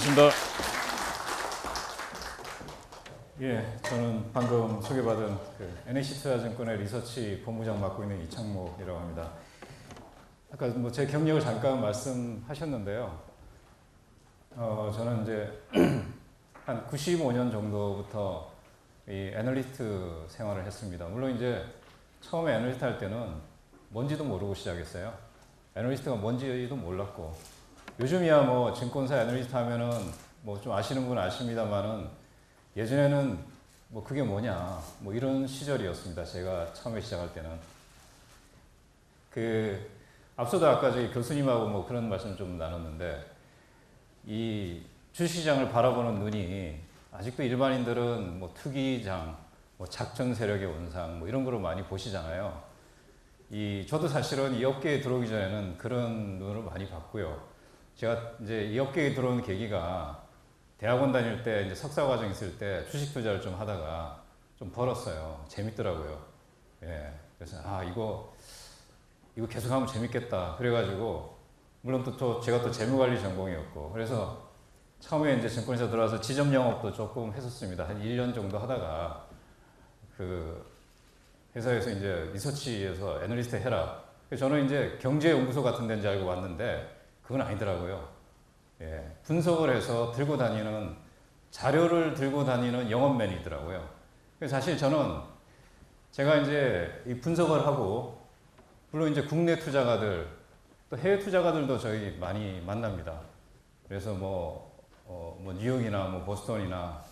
반갑습니다. 예, 저는 방금 소개받은 NH투자증권의 리서치 본부장 맡고 있는 이창목이라고 합니다. 아까 뭐 제 경력을 잠깐 말씀하셨는데요. 저는 이제 한 95년 정도부터 이 애널리스트 생활을 했습니다. 물론 이제 처음에 애널리스트 할 때는 뭔지도 모르고 시작했어요. 애널리스트가 뭔지도 몰랐고, 요즘이야 뭐 증권사 애널리스트 하면은 뭐 좀 아시는 분은 아십니다만은 예전에는 뭐 그게 뭐냐 뭐 이런 시절이었습니다. 제가 처음에 시작할 때는. 앞서도 아까 저희 교수님하고 뭐 그런 말씀 좀 나눴는데, 이 주식시장을 바라보는 눈이 아직도 일반인들은 뭐 투기장, 뭐 작전 세력의 원상 뭐 이런 거로 많이 보시잖아요. 저도 사실은 이 업계에 들어오기 전에는 그런 눈으로 많이 봤고요. 제가 이제 이 업계에 들어온 계기가 대학원 다닐 때 이제 석사 과정 있을 때 주식 투자를 좀 하다가 좀 벌었어요. 재밌더라고요. 예. 그래서 이거 계속하면 재밌겠다. 그래가지고 물론 제가 또 재무관리 전공이었고, 그래서 처음에 이제 증권회사 들어와서 지점 영업도 조금 했었습니다. 한 1년 정도 하다가 회사에서 이제 리서치에서 애널리스트 해라. 저는 이제 경제연구소 같은 데인 줄 알고 왔는데 그건 아니더라고요. 예, 분석을 해서 들고 다니는, 자료를 들고 다니는 영업맨이더라고요. 사실 저는 제가 이제 이 분석을 하고, 물론 이제 국내 투자가들 또 해외 투자가들도 저희 많이 만납니다. 그래서 뭐 뉴욕이나 뭐 보스턴이나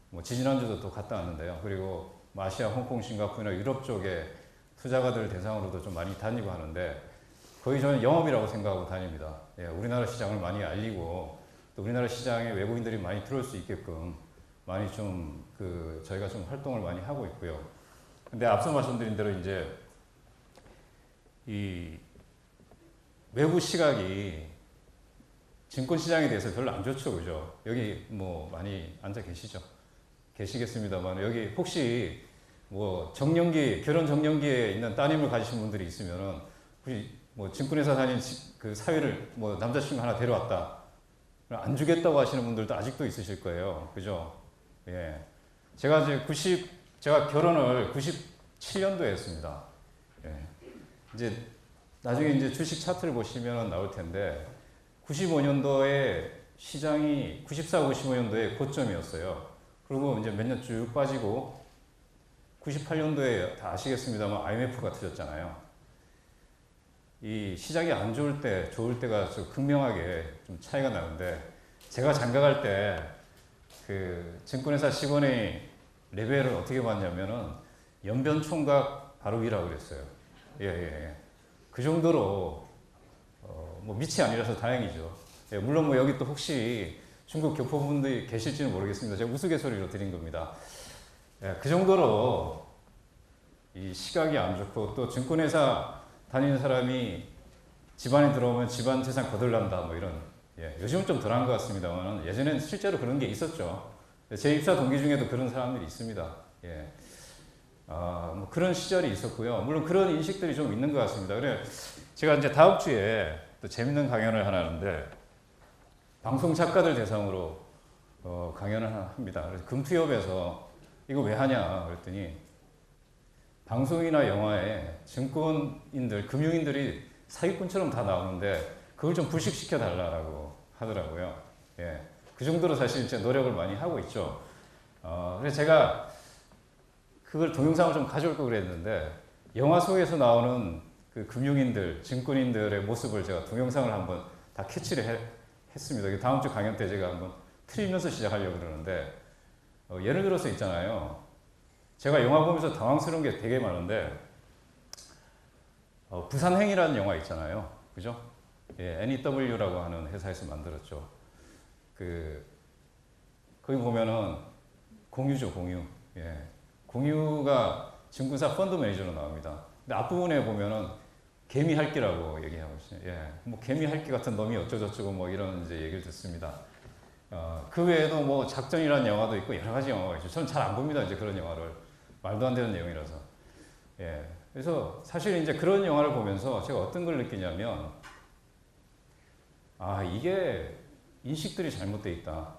뭐 지지난주도 또 갔다 왔는데요. 그리고 뭐 아시아, 홍콩, 싱가포르나 유럽 쪽에 투자가들 대상으로도 좀 많이 다니고 하는데, 거의 저는 영업이라고 생각하고 다닙니다. 예, 우리나라 시장을 많이 알리고 또 우리나라 시장에 외국인들이 많이 들어올 수 있게끔 많이 좀 저희가 좀 활동을 많이 하고 있고요. 근데 앞서 말씀드린 대로 이제 이 외부 시각이 증권 시장에 대해서 별로 안 좋죠, 그죠? 여기 뭐 많이 앉아 계시겠습니다만, 여기 혹시 뭐 결혼 정년기에 있는 따님을 가지신 분들이 있으면은 혹시 뭐 증권회사 다닌 그 사위를 뭐 남자친구 하나 데려왔다, 안 주겠다고 하시는 분들도 아직도 있으실 거예요, 그죠? 예, 제가 결혼을 97년도에 했습니다. 예. 이제 나중에 이제 주식 차트를 보시면 나올 텐데, 95년도에 시장이 94, 95년도에 고점이었어요. 그리고 이제 몇 년 쭉 빠지고 98년도에 다 아시겠습니다만 IMF가 터졌잖아요. 이 시장이 안 좋을 때, 좋을 때가 좀 극명하게 좀 차이가 나는데, 제가 장가갈 때 증권회사 직원의 레벨을 어떻게 봤냐면은 연변 총각 바로 위라고 그랬어요. 예. 그 정도로 뭐 밑이 아니라서 다행이죠. 예, 물론 뭐 여기 또 혹시 중국 교포분들이 계실지는 모르겠습니다. 제가 우스갯소리로 드린 겁니다. 예, 그 정도로 이 시각이 안 좋고, 또 증권회사 다니는 사람이 집안에 들어오면 집안 재산 거들난다 뭐 이런, 예, 요즘은 좀 덜한 것 같습니다만 예전에는 실제로 그런 게 있었죠. 제 입사 동기 중에도 그런 사람들이 있습니다. 예. 뭐 그런 시절이 있었고요. 물론 그런 인식들이 좀 있는 것 같습니다. 그래, 제가 이제 다음 주에 또 재밌는 강연을 하나 하는데, 방송 작가들 대상으로 강연을 합니다. 그래서 금투협에서 이거 왜 하냐 그랬더니, 방송이나 영화에 증권인들, 금융인들이 사기꾼처럼 다 나오는데 그걸 좀 불식시켜 달라고 하더라고요. 예, 그 정도로 사실 이제 노력을 많이 하고 있죠. 그래서 제가 그걸 동영상을 좀 가져올 걸 그랬는데, 영화 속에서 나오는 그 금융인들, 증권인들의 모습을 제가 동영상을 한번 다 캐치를 했습니다. 다음 주 강연 때 제가 한번 틀면서 시작하려고 그러는데, 예를 들어서 있잖아요. 제가 영화 보면서 당황스러운 게 되게 많은데, 부산행이라는 영화 있잖아요. 그죠? 예, NEW라고 하는 회사에서 만들었죠. 거기 보면은 공유죠, 공유. 예. 공유가 증권사 펀드 매니저로 나옵니다. 근데 앞부분에 보면은 개미핥기라고 얘기하고 있어요. 예. 뭐 개미핥기 같은 놈이 어쩌고저쩌고 뭐 이런 이제 얘기를 듣습니다. 그 외에도 뭐 작전이라는 영화도 있고 여러 가지 영화가 있죠. 저는 잘 안 봅니다, 이제 그런 영화를. 말도 안 되는 내용이라서. 예. 그래서 사실 이제 그런 영화를 보면서 제가 어떤 걸 느끼냐면, 이게 인식들이 잘못되어 있다.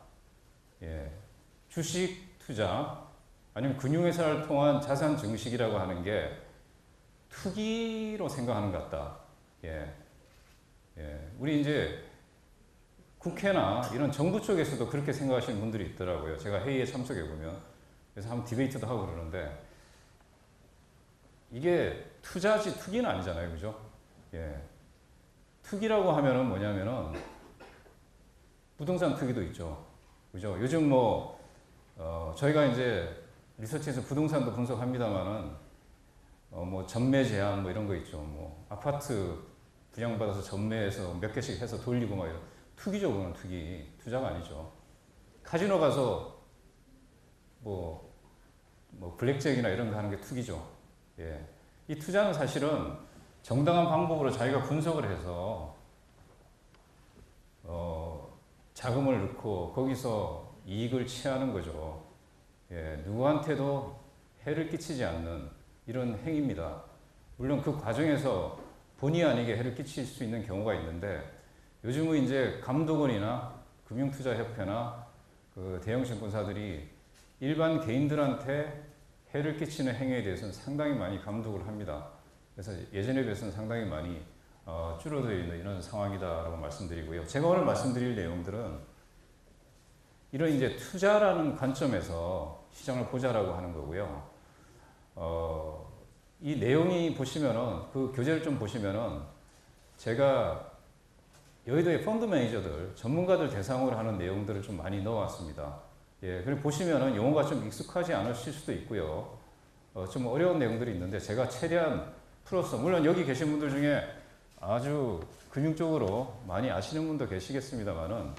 예. 주식 투자 아니면 금융회사를 통한 자산 증식이라고 하는 게 투기로 생각하는 것 같다. 예. 예. 우리 이제 국회나 이런 정부 쪽에서도 그렇게 생각하시는 분들이 있더라고요. 제가 회의에 참석해 보면. 그래서 한번 디베이트도 하고 그러는데 이게 투자지 투기는 아니잖아요. 그죠? 예. 투기라고 하면은 뭐냐면은 부동산 투기도 있죠. 그죠? 요즘 저희가 이제 리서치에서 부동산도 분석합니다만은 뭐 전매 제한 뭐 이런 거 있죠. 뭐 아파트 분양받아서 전매해서 몇 개씩 해서 돌리고 막 이런 투기죠. 그건 투기. 투자가 아니죠. 카지노 가서 뭐 블랙잭이나 이런 거 하는 게 투기죠. 예. 이 투자는 사실은 정당한 방법으로 자기가 분석을 해서 자금을 넣고 거기서 이익을 취하는 거죠. 예. 누구한테도 해를 끼치지 않는 이런 행위입니다. 물론 그 과정에서 본의 아니게 해를 끼칠 수 있는 경우가 있는데 요즘은 이제 감독원이나 금융투자협회나 그 대형 증권사들이 일반 개인들한테 해를 끼치는 행위에 대해서는 상당히 많이 감독을 합니다. 그래서 예전에 비해서는 상당히 많이 줄어들어 있는 이런 상황이다라고 말씀드리고요. 제가 오늘 말씀드릴 내용들은 이런 이제 투자라는 관점에서 시장을 보자라고 하는 거고요. 이 내용이 보시면은 그 교재를 좀 보시면은 제가 여의도의 펀드 매니저들, 전문가들 대상으로 하는 내용들을 좀 많이 넣어왔습니다. 예, 그리고 보시면은 용어가 좀 익숙하지 않으실 수도 있고요. 좀 어려운 내용들이 있는데 제가 최대한 풀어서, 물론 여기 계신 분들 중에 아주 금융 쪽으로 많이 아시는 분도 계시겠습니다만은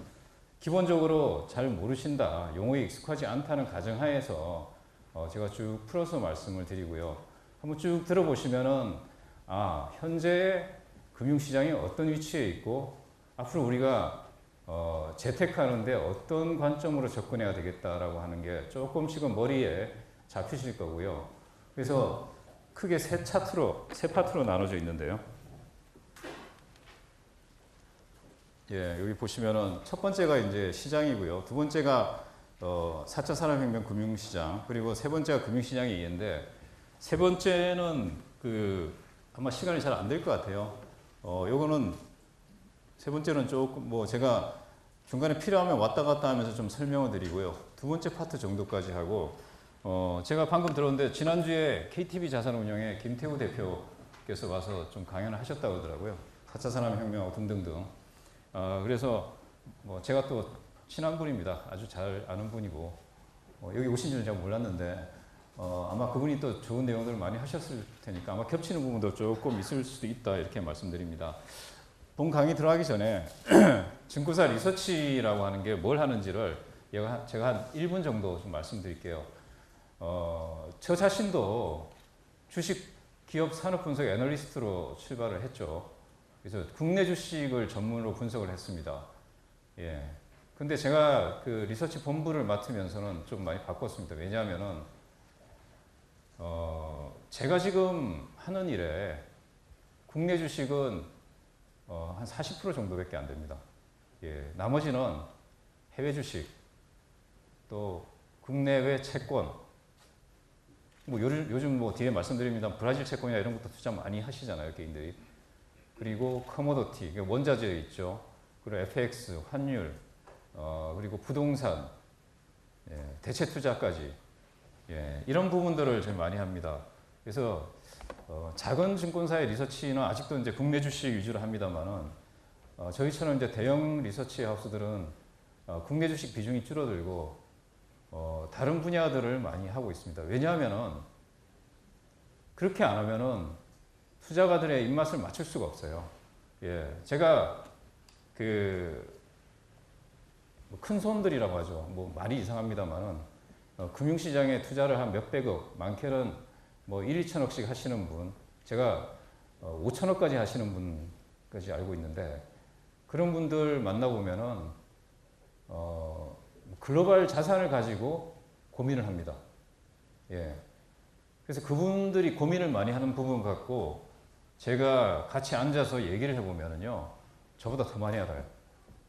기본적으로 잘 모르신다, 용어에 익숙하지 않다는 가정하에서 제가 쭉 풀어서 말씀을 드리고요. 한번 쭉 들어보시면은 현재 금융시장이 어떤 위치에 있고 앞으로 우리가 재테크하는데 어떤 관점으로 접근해야 되겠다라고 하는 게 조금씩은 머리에 잡히실 거고요. 그래서 크게 세 파트로 나눠져 있는데요. 예, 여기 보시면은 첫 번째가 이제 시장이고요. 두 번째가 4차 산업혁명 금융시장, 그리고 세 번째가 금융시장이 있는데 세 번째는 아마 시간이 잘 안 될 것 같아요. 요거는 세 번째는 조금 제가 중간에 필요하면 왔다 갔다 하면서 좀 설명을 드리고요. 두 번째 파트 정도까지 하고 제가 방금 들었는데 지난주에 KTB 자산운용의 김태우 대표께서 와서 좀 강연을 하셨다고 그러더라고요. 4차 산업혁명하고 등등등. 그래서 제가 또 친한 분입니다. 아주 잘 아는 분이고 여기 오신 줄은 제가 몰랐는데 아마 그분이 또 좋은 내용들을 많이 하셨을 테니까 아마 겹치는 부분도 조금 있을 수도 있다 이렇게 말씀드립니다. 본 강의 들어가기 전에 증권사 리서치라고 하는 게 뭘 하는지를 제가 한 1분 정도 좀 말씀드릴게요. 저 자신도 주식 기업 산업 분석 애널리스트로 출발을 했죠. 그래서 국내 주식을 전문으로 분석을 했습니다. 예. 근데 제가 그 리서치 본부를 맡으면서는 좀 많이 바꿨습니다. 왜냐하면은 제가 지금 하는 일에 국내 주식은 한 40% 정도밖에 안 됩니다. 예, 나머지는 해외 주식, 또 국내외 채권, 요즘 뒤에 말씀드립니다. 브라질 채권이나 이런 것도 투자 많이 하시잖아요, 개인들이. 그리고 커모더티, 원자재 있죠. 그리고 FX, 환율, 그리고 부동산, 예, 대체 투자까지. 예, 이런 부분들을 제일 많이 합니다. 그래서 작은 증권사의 리서치는 아직도 이제 국내 주식 위주로 합니다만은 저희처럼 이제 대형 리서치 하우스들은 국내 주식 비중이 줄어들고 다른 분야들을 많이 하고 있습니다. 왜냐하면은 그렇게 안 하면은 투자가들의 입맛을 맞출 수가 없어요. 예, 제가 큰 손들이라고 하죠. 말이 이상합니다만은 금융시장에 투자를 한 몇백억, 많게는 1, 2천억씩 하시는 분, 제가 5천억까지 하시는 분까지 알고 있는데 그런 분들 만나보면은 글로벌 자산을 가지고 고민을 합니다. 예. 그래서 그분들이 고민을 많이 하는 부분 갖고 제가 같이 앉아서 얘기를 해보면은요, 저보다 더 많이 알아요.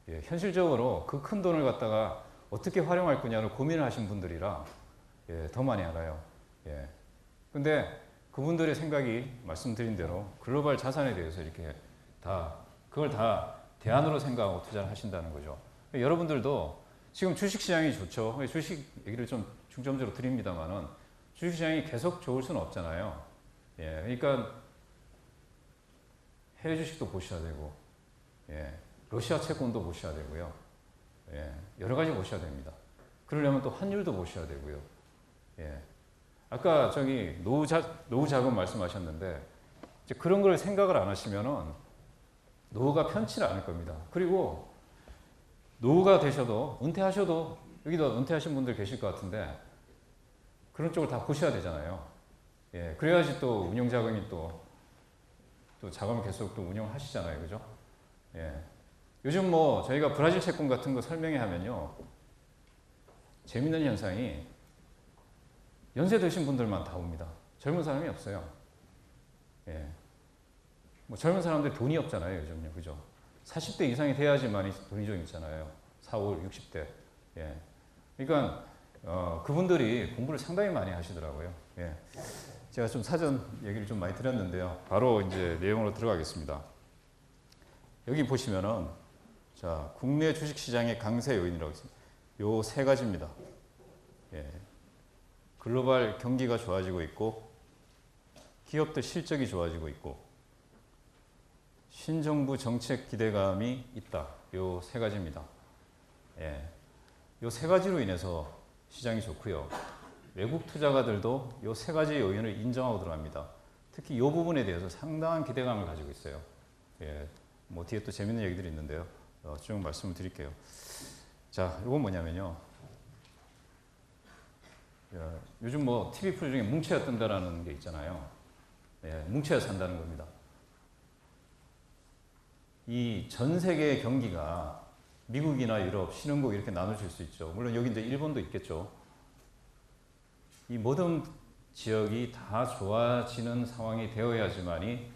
예, 현실적으로 그 큰 돈을 갖다가 어떻게 활용할 거냐를 고민을 하신 분들이라 예, 더 많이 알아요. 예. 근데 그분들의 생각이 말씀드린 대로 글로벌 자산에 대해서 이렇게 그걸 다 대안으로 생각하고 투자를 하신다는 거죠. 여러분들도 지금 주식시장이 좋죠. 주식 얘기를 좀 중점적으로 드립니다만은 주식시장이 계속 좋을 수는 없잖아요. 예, 그러니까 해외 주식도 보셔야 되고, 예, 러시아 채권도 보셔야 되고요. 예, 여러 가지 보셔야 됩니다. 그러려면 또 환율도 보셔야 되고요. 예. 아까 노후 자금 말씀하셨는데, 이제 그런 걸 생각을 안 하시면은 노후가 편치를 않을 겁니다. 그리고 노후가 되셔도, 은퇴하셔도, 여기도 은퇴하신 분들 계실 것 같은데, 그런 쪽을 다 보셔야 되잖아요. 예, 그래야지 또 운용 자금이 또 자금을 계속 또 운용하시잖아요. 그죠? 예. 요즘 뭐 저희가 브라질 채권 같은 거 설명해 하면요. 재밌는 현상이 연세 드신 분들만 다 옵니다. 젊은 사람이 없어요. 예. 뭐 젊은 사람들 돈이 없잖아요. 요즘요. 그죠? 40대 이상이 돼야지만 돈이 좀 있잖아요. 40, 60대. 예. 그러니까 그분들이 공부를 상당히 많이 하시더라고요. 예. 제가 좀 사전 얘기를 좀 많이 드렸는데요. 바로 이제 내용으로 들어가겠습니다. 여기 보시면은 자, 국내 주식시장의 강세 요인이라고 있습니다. 요 세 가지입니다. 예. 글로벌 경기가 좋아지고 있고, 기업들 실적이 좋아지고 있고, 신정부 정책 기대감이 있다. 요 세 가지입니다. 예. 요 세 가지로 인해서 시장이 좋고요. 외국 투자가들도 요 세 가지 요인을 인정하고 들어갑니다. 특히 이 부분에 대해서 상당한 기대감을 가지고 있어요. 예. 뭐 뒤에 또 재밌는 얘기들이 있는데요. 쭉 말씀을 드릴게요. 자, 이건 뭐냐면요. 요즘 뭐 TV 프로 중에 뭉쳐야 뜬다라는 게 있잖아요. 예, 뭉쳐야 산다는 겁니다. 이 전 세계의 경기가 미국이나 유럽, 신흥국 이렇게 나눠질 수 있죠. 물론 여기 이제 일본도 있겠죠. 이 모든 지역이 다 좋아지는 상황이 되어야지만이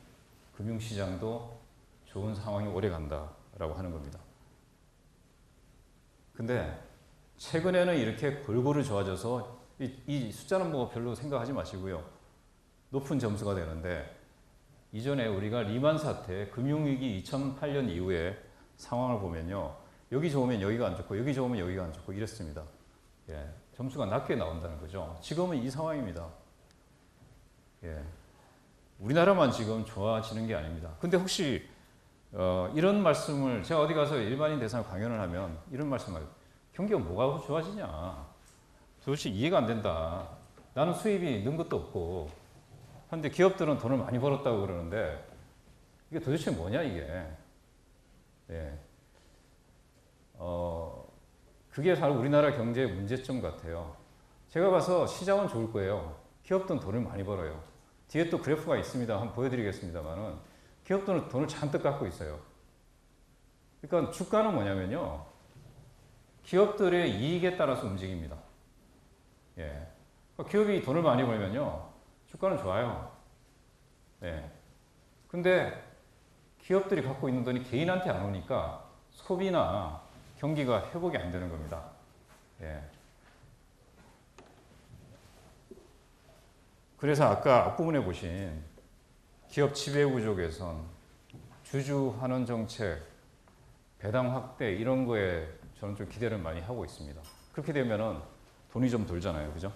금융시장도 좋은 상황이 오래 간다라고 하는 겁니다. 근데 최근에는 이렇게 골고루 좋아져서 이 숫자는 뭐 별로 생각하지 마시고요. 높은 점수가 되는데 이전에 우리가 리만 사태, 금융위기 2008년 이후에 상황을 보면요. 여기 좋으면 여기가 안 좋고 여기 좋으면 여기가 안 좋고 이랬습니다. 예, 점수가 낮게 나온다는 거죠. 지금은 이 상황입니다. 예, 우리나라만 지금 좋아지는 게 아닙니다. 근데 혹시 이런 말씀을 제가 어디 가서 일반인 대상 강연을 하면 이런 말씀을 경기가 뭐가 좋아지냐 도대체 이해가 안 된다. 나는 수입이 는 것도 없고 한데 기업들은 돈을 많이 벌었다고 그러는데 이게 도대체 뭐냐 이게. 예. 그게 바로 우리나라 경제의 문제점 같아요. 제가 봐서 시장은 좋을 거예요. 기업들은 돈을 많이 벌어요. 뒤에 또 그래프가 있습니다. 한번 보여드리겠습니다만은 기업들은 돈을 잔뜩 갖고 있어요. 그러니까 주가는 뭐냐면요. 기업들의 이익에 따라서 움직입니다. 예. 그러니까 기업이 돈을 많이 벌면요. 주가는 좋아요. 예. 근데 기업들이 갖고 있는 돈이 개인한테 안 오니까 소비나 경기가 회복이 안 되는 겁니다. 예. 그래서 아까 앞부분에 보신 기업 지배구조 개선, 주주 환원 정책, 배당 확대 이런 거에 저는 좀 기대를 많이 하고 있습니다. 그렇게 되면은 돈이 좀 돌잖아요. 그죠?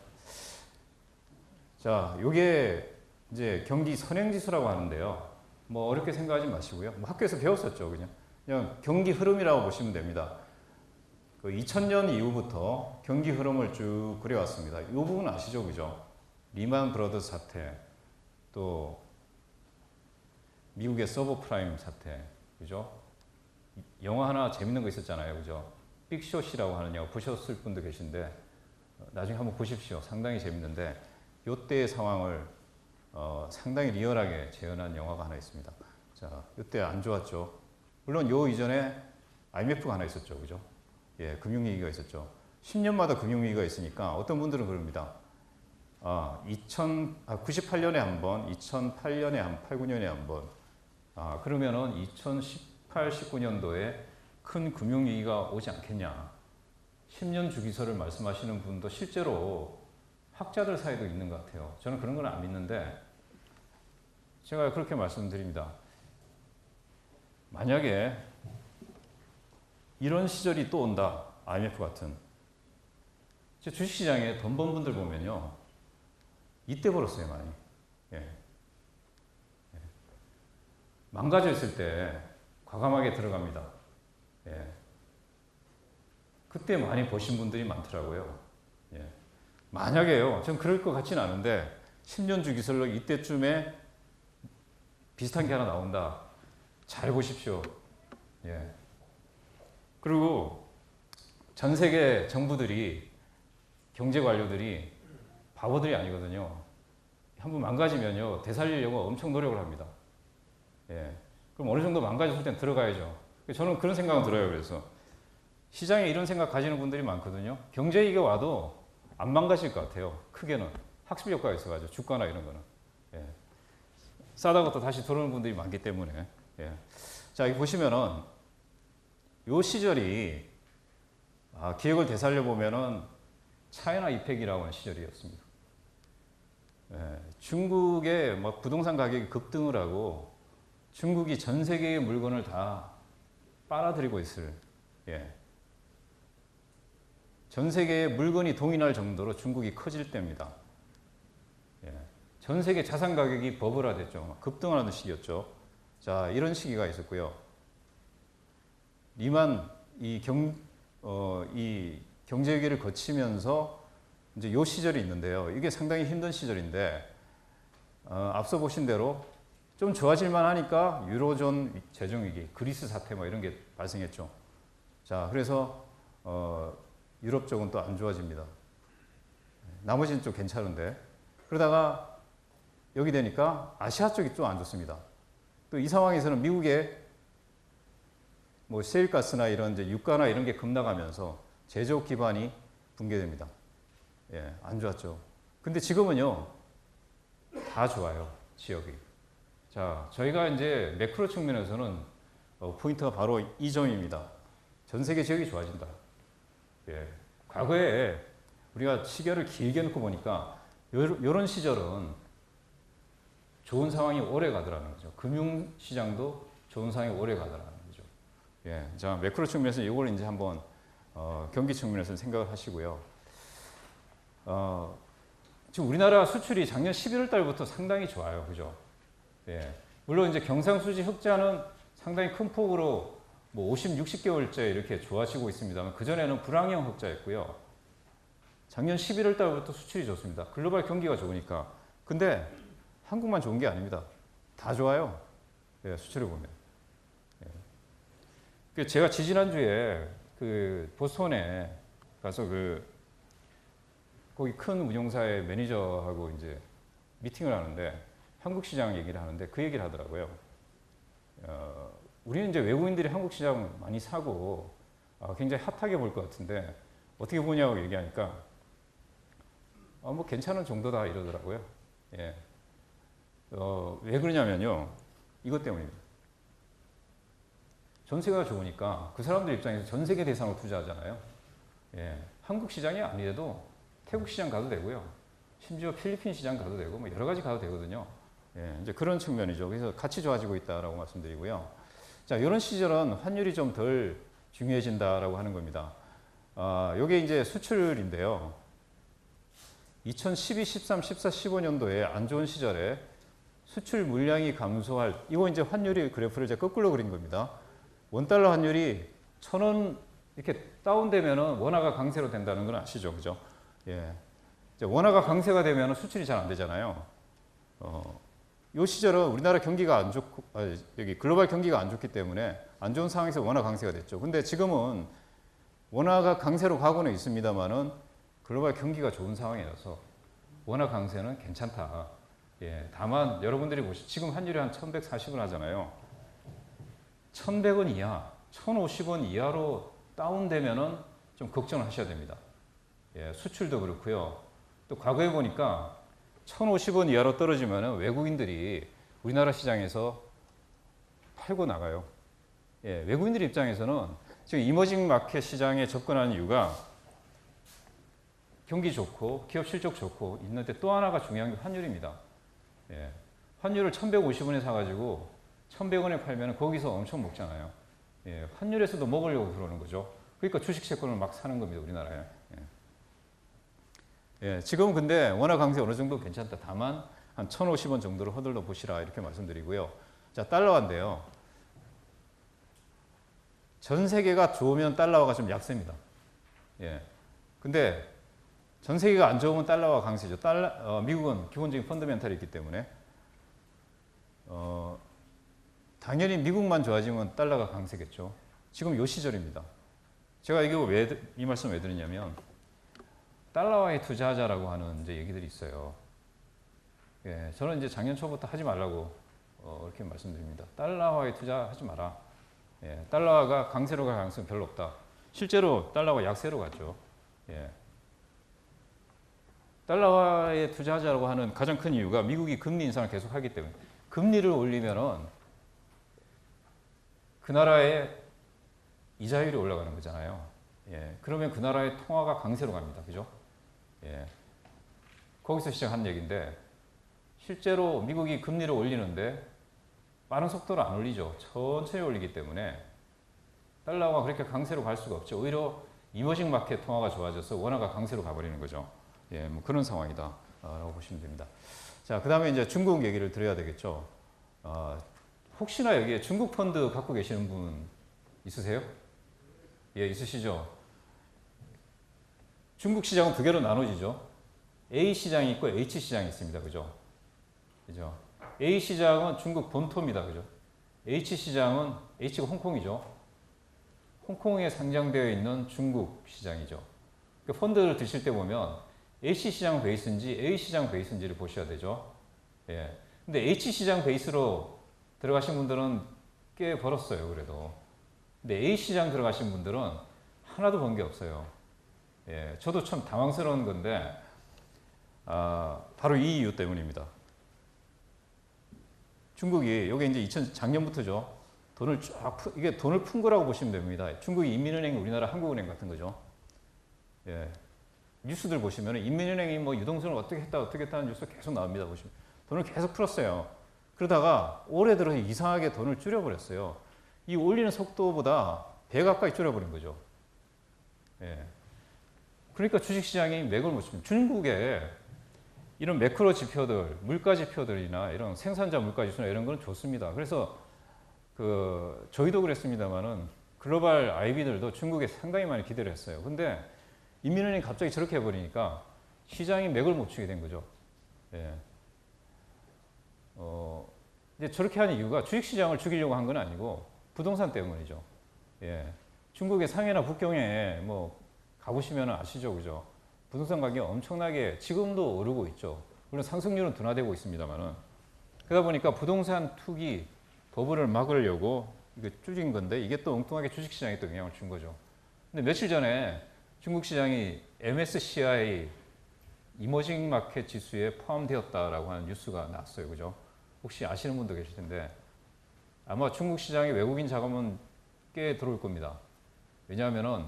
자, 요게 이제 경기 선행지수라고 하는데요. 뭐 어렵게 생각하지 마시고요. 뭐 학교에서 배웠었죠. 그냥 경기 흐름이라고 보시면 됩니다. 그 2000년 이후부터 경기 흐름을 쭉 그려왔습니다. 이 부분 아시죠? 그죠? 리만 브러더스 사태, 또 미국의 서브프라임 사태, 그죠? 영화 하나 재밌는 거 있었잖아요. 그죠? 빅숏이라고 하는 영화 보셨을 분도 계신데 나중에 한번 보십시오. 상당히 재밌는데 요때의 상황을 상당히 리얼하게 재현한 영화가 하나 있습니다. 자, 요때 안 좋았죠. 물론 요 이전에 IMF가 하나 있었죠. 그죠? 예, 금융위기가 있었죠. 10년마다 금융위기가 있으니까 어떤 분들은 그럽니다. 98년에 한 번, 2008년에 8, 9년에 한 번. 그러면은 2018, 19년도에 큰 금융위기가 오지 않겠냐. 10년 주기설을 말씀하시는 분도 실제로 학자들 사이도 있는 것 같아요. 저는 그런 건 안 믿는데 제가 그렇게 말씀드립니다. 만약에 이런 시절이 또 온다. IMF 같은. 주식시장에 돈 번 분들 보면요. 이때 벌었어요, 많이. 예. 망가져 있을 때 과감하게 들어갑니다. 예. 그때 많이 버신 분들이 많더라고요. 예. 만약에요, 전 그럴 것 같지는 않은데 10년 주기설로 이때쯤에 비슷한 게 하나 나온다. 잘 보십시오. 예. 그리고 전 세계 정부들이, 경제 관료들이 바보들이 아니거든요. 한번 망가지면요, 되살리려고 엄청 노력을 합니다. 예. 그럼 어느 정도 망가졌을 땐 들어가야죠. 저는 그런 생각은 들어요. 그래서 시장에 이런 생각 가지는 분들이 많거든요. 경제 위기가 와도 안 망가질 것 같아요. 크게는 학습 효과가 있어가지고 주가나 이런 거는. 예. 싸다가 또 다시 들어오는 분들이 많기 때문에. 예. 자, 여기 보시면은 요 시절이 기억을 되살려 보면은 차이나 이펙이라고 하는 시절이었습니다. 예. 중국의 막 부동산 가격이 급등을 하고 중국이 전 세계의 물건을 다 빨아들이고 있을. 예. 전 세계의 물건이 동일할 정도로 중국이 커질 때입니다. 예. 전 세계 자산 가격이 버블화됐죠. 급등하는 시기였죠. 자, 이런 시기가 있었고요. 리만 이 경제 위기를 거치면서 이제 요 시절이 있는데요. 이게 상당히 힘든 시절인데 앞서 보신 대로 좀 좋아질만 하니까 유로존 재정 위기, 그리스 사태 뭐 이런 게 발생했죠. 자, 그래서 유럽 쪽은 또 안 좋아집니다. 나머지는 좀 괜찮은데 그러다가 여기 되니까 아시아 쪽이 좀 안 좋습니다. 또 이 상황에서는 미국의 뭐 셰일가스나 이런 이제 유가나 이런 게 급락하면서 제조업 기반이 붕괴됩니다. 예, 안 좋았죠. 근데 지금은요 다 좋아요, 지역이. 자, 저희가 이제 매크로 측면에서는 포인트가 바로 이 점입니다. 전 세계 지역이 좋아진다. 예, 과거에 우리가 시계를 길게 놓고 보니까 이런 시절은 좋은 상황이 오래 가더라는 거죠. 금융시장도 좋은 상황이 오래 가더라는 거죠. 예, 자, 매크로 측면에서 이걸 이제 한번 경기 측면에서 생각을 하시고요. 지금 우리나라 수출이 작년 11월 달부터 상당히 좋아요, 그죠? 예, 물론 이제 경상수지 흑자는 상당히 큰 폭으로 뭐 50, 60개월째 이렇게 좋아지고 있습니다만 그 전에는 불황형 흑자였고요. 작년 11월 달부터 수출이 좋습니다. 글로벌 경기가 좋으니까. 근데 한국만 좋은 게 아닙니다. 다 좋아요. 예, 수출을 보면. 예. 제가 지지난주에 그 보스턴에 가서 거기 큰 운용사의 매니저하고 이제 미팅을 하는데 한국 시장 얘기를 하는데 그 얘기를 하더라고요. 우리는 이제 외국인들이 한국 시장 많이 사고 굉장히 핫하게 볼 것 같은데 어떻게 보냐고 얘기하니까 뭐 괜찮은 정도다 이러더라고요. 예. 왜 그러냐면요. 이것 때문입니다. 전세가 좋으니까 그 사람들 입장에서 전 세계 대상으로 투자하잖아요. 예. 한국 시장이 아니래도 태국 시장 가도 되고요. 심지어 필리핀 시장 가도 되고 뭐 여러 가지 가도 되거든요. 예. 이제 그런 측면이죠. 그래서 같이 좋아지고 있다라고 말씀드리고요. 자, 이런 시절은 환율이 좀 덜 중요해진다라고 하는 겁니다. 요게 이제 수출인데요. 2012, 13, 14, 15년도에 안 좋은 시절에 수출 물량이 감소할, 이거 이제 환율이 그래프를 이제 거꾸로 그린 겁니다. 원달러 환율이 1,000원 이렇게 다운되면은 원화가 강세로 된다는 건 아시죠? 그죠? 예. 이제 원화가 강세가 되면은 수출이 잘 안 되잖아요. 요 시절은 우리나라 경기가 안 좋고, 여기 글로벌 경기가 안 좋기 때문에 안 좋은 상황에서 원화 강세가 됐죠. 근데 지금은 원화가 강세로 가고는 있습니다만은 글로벌 경기가 좋은 상황이라서 원화 강세는 괜찮다. 예, 다만 여러분들이 지금 환율이 한 1140원 하잖아요. 1100원 이하, 1050원 이하로 다운되면은 좀 걱정을 하셔야 됩니다. 예, 수출도 그렇고요. 또 과거에 보니까 1050원 이하로 떨어지면은 외국인들이 우리나라 시장에서 팔고 나가요. 예, 외국인들 입장에서는 지금 이머징 마켓 시장에 접근하는 이유가 경기 좋고 기업 실적 좋고 있는데 또 하나가 중요한 게 환율입니다. 예. 환율을 1,150원에 사가지고 1,100원에 팔면 거기서 엄청 먹잖아요. 예. 환율에서도 먹으려고 그러는 거죠. 그러니까 주식 채권을 막 사는 겁니다. 우리나라에. 예. 예. 지금 근데 원화 강세 어느 정도 괜찮다. 다만 한 1,050원 정도로 허들러 보시라 이렇게 말씀드리고요. 자, 달러화인데요. 전 세계가 좋으면 달러화가 좀 약세입니다. 예. 근데 전 세계가 안 좋으면 달러화 강세죠. 미국은 기본적인 펀더멘탈이 있기 때문에 당연히 미국만 좋아지면 달러가 강세겠죠. 지금 이 시절입니다. 제가 이 말씀 왜 드리냐면 달러화에 투자하자라고 하는 이제 얘기들이 있어요. 예, 저는 이제 작년 초부터 하지 말라고 이렇게 말씀드립니다. 달러화에 투자하지 마라. 예, 달러화가 강세로 갈 가능성이 별로 없다. 실제로 달러가 약세로 갔죠. 예. 달러화에 투자하자라고 하는 가장 큰 이유가 미국이 금리 인상을 계속 하기 때문에 금리를 올리면은 그 나라의 이자율이 올라가는 거잖아요. 예. 그러면 그 나라의 통화가 강세로 갑니다. 그죠? 예. 거기서 시작한 얘기인데 실제로 미국이 금리를 올리는데 빠른 속도로 안 올리죠. 천천히 올리기 때문에 달러가 그렇게 강세로 갈 수가 없죠. 오히려 이머징 마켓 통화가 좋아져서 원화가 강세로 가버리는 거죠. 예, 뭐 그런 상황이다 라고 보시면 됩니다. 자, 그 다음에 이제 중국 얘기를 드려야 되겠죠. 혹시나 여기에 중국 펀드 갖고 계시는 분 있으세요? 예, 있으시죠? 중국 시장은 두 개로 나눠지죠. A 시장이 있고 H 시장이 있습니다. 그죠? 그죠? A 시장은 중국 본토입니다. 그죠? H 시장은, H가 홍콩이죠. 홍콩에 상장되어 있는 중국 시장이죠. 그러니까 펀드를 드실 때 보면 H 시장 베이스인지 A 시장 베이스인지를 보셔야 되죠. 예. 근데 H 시장 베이스로 들어가신 분들은 꽤 벌었어요. 그래도. 근데 A 시장 들어가신 분들은 하나도 번 게 없어요. 예. 저도 참 당황스러운 건데, 바로 이 이유 때문입니다. 중국이, 여기 이제 작년부터죠. 이게 돈을 푼 거라고 보시면 됩니다. 중국이 인민은행, 우리나라 한국은행 같은 거죠. 예. 뉴스들 보시면 인민은행이 뭐 유동성을 어떻게 했다는 뉴스 계속 나옵니다. 보시면 돈을 계속 풀었어요. 그러다가 올해 들어서 이상하게 돈을 줄여버렸어요. 이 올리는 속도보다 배 가까이 줄여버린 거죠. 예. 그러니까 주식시장이 맥을 못 칩니다. 중국에 이런 매크로 지표들, 물가 지표들이나 이런 생산자 물가 지수나 이런 건 좋습니다. 그래서 저희도 그랬습니다만은 글로벌 IB들도 중국에 상당히 많이 기대를 했어요. 근데 인민은행이 갑자기 저렇게 해버리니까 시장이 맥을 못 추게 된 거죠. 예. 이제 저렇게 하는 이유가 주식시장을 죽이려고 한 건 아니고 부동산 때문이죠. 예. 중국의 상해나 북경에 뭐 가보시면 아시죠, 그죠? 부동산 가격이 엄청나게 지금도 오르고 있죠. 물론 상승률은 둔화되고 있습니다만은 그러다 보니까 부동산 투기 버블을 막으려고 이거 줄인 건데 이게 또 엉뚱하게 주식시장에 또 영향을 준 거죠. 근데 며칠 전에 중국 시장이 MSCI 이머징 마켓 지수에 포함되었다라고 하는 뉴스가 나왔어요. 그죠? 혹시 아시는 분도 계실 텐데 아마 중국 시장에 외국인 자금은 꽤 들어올 겁니다. 왜냐하면은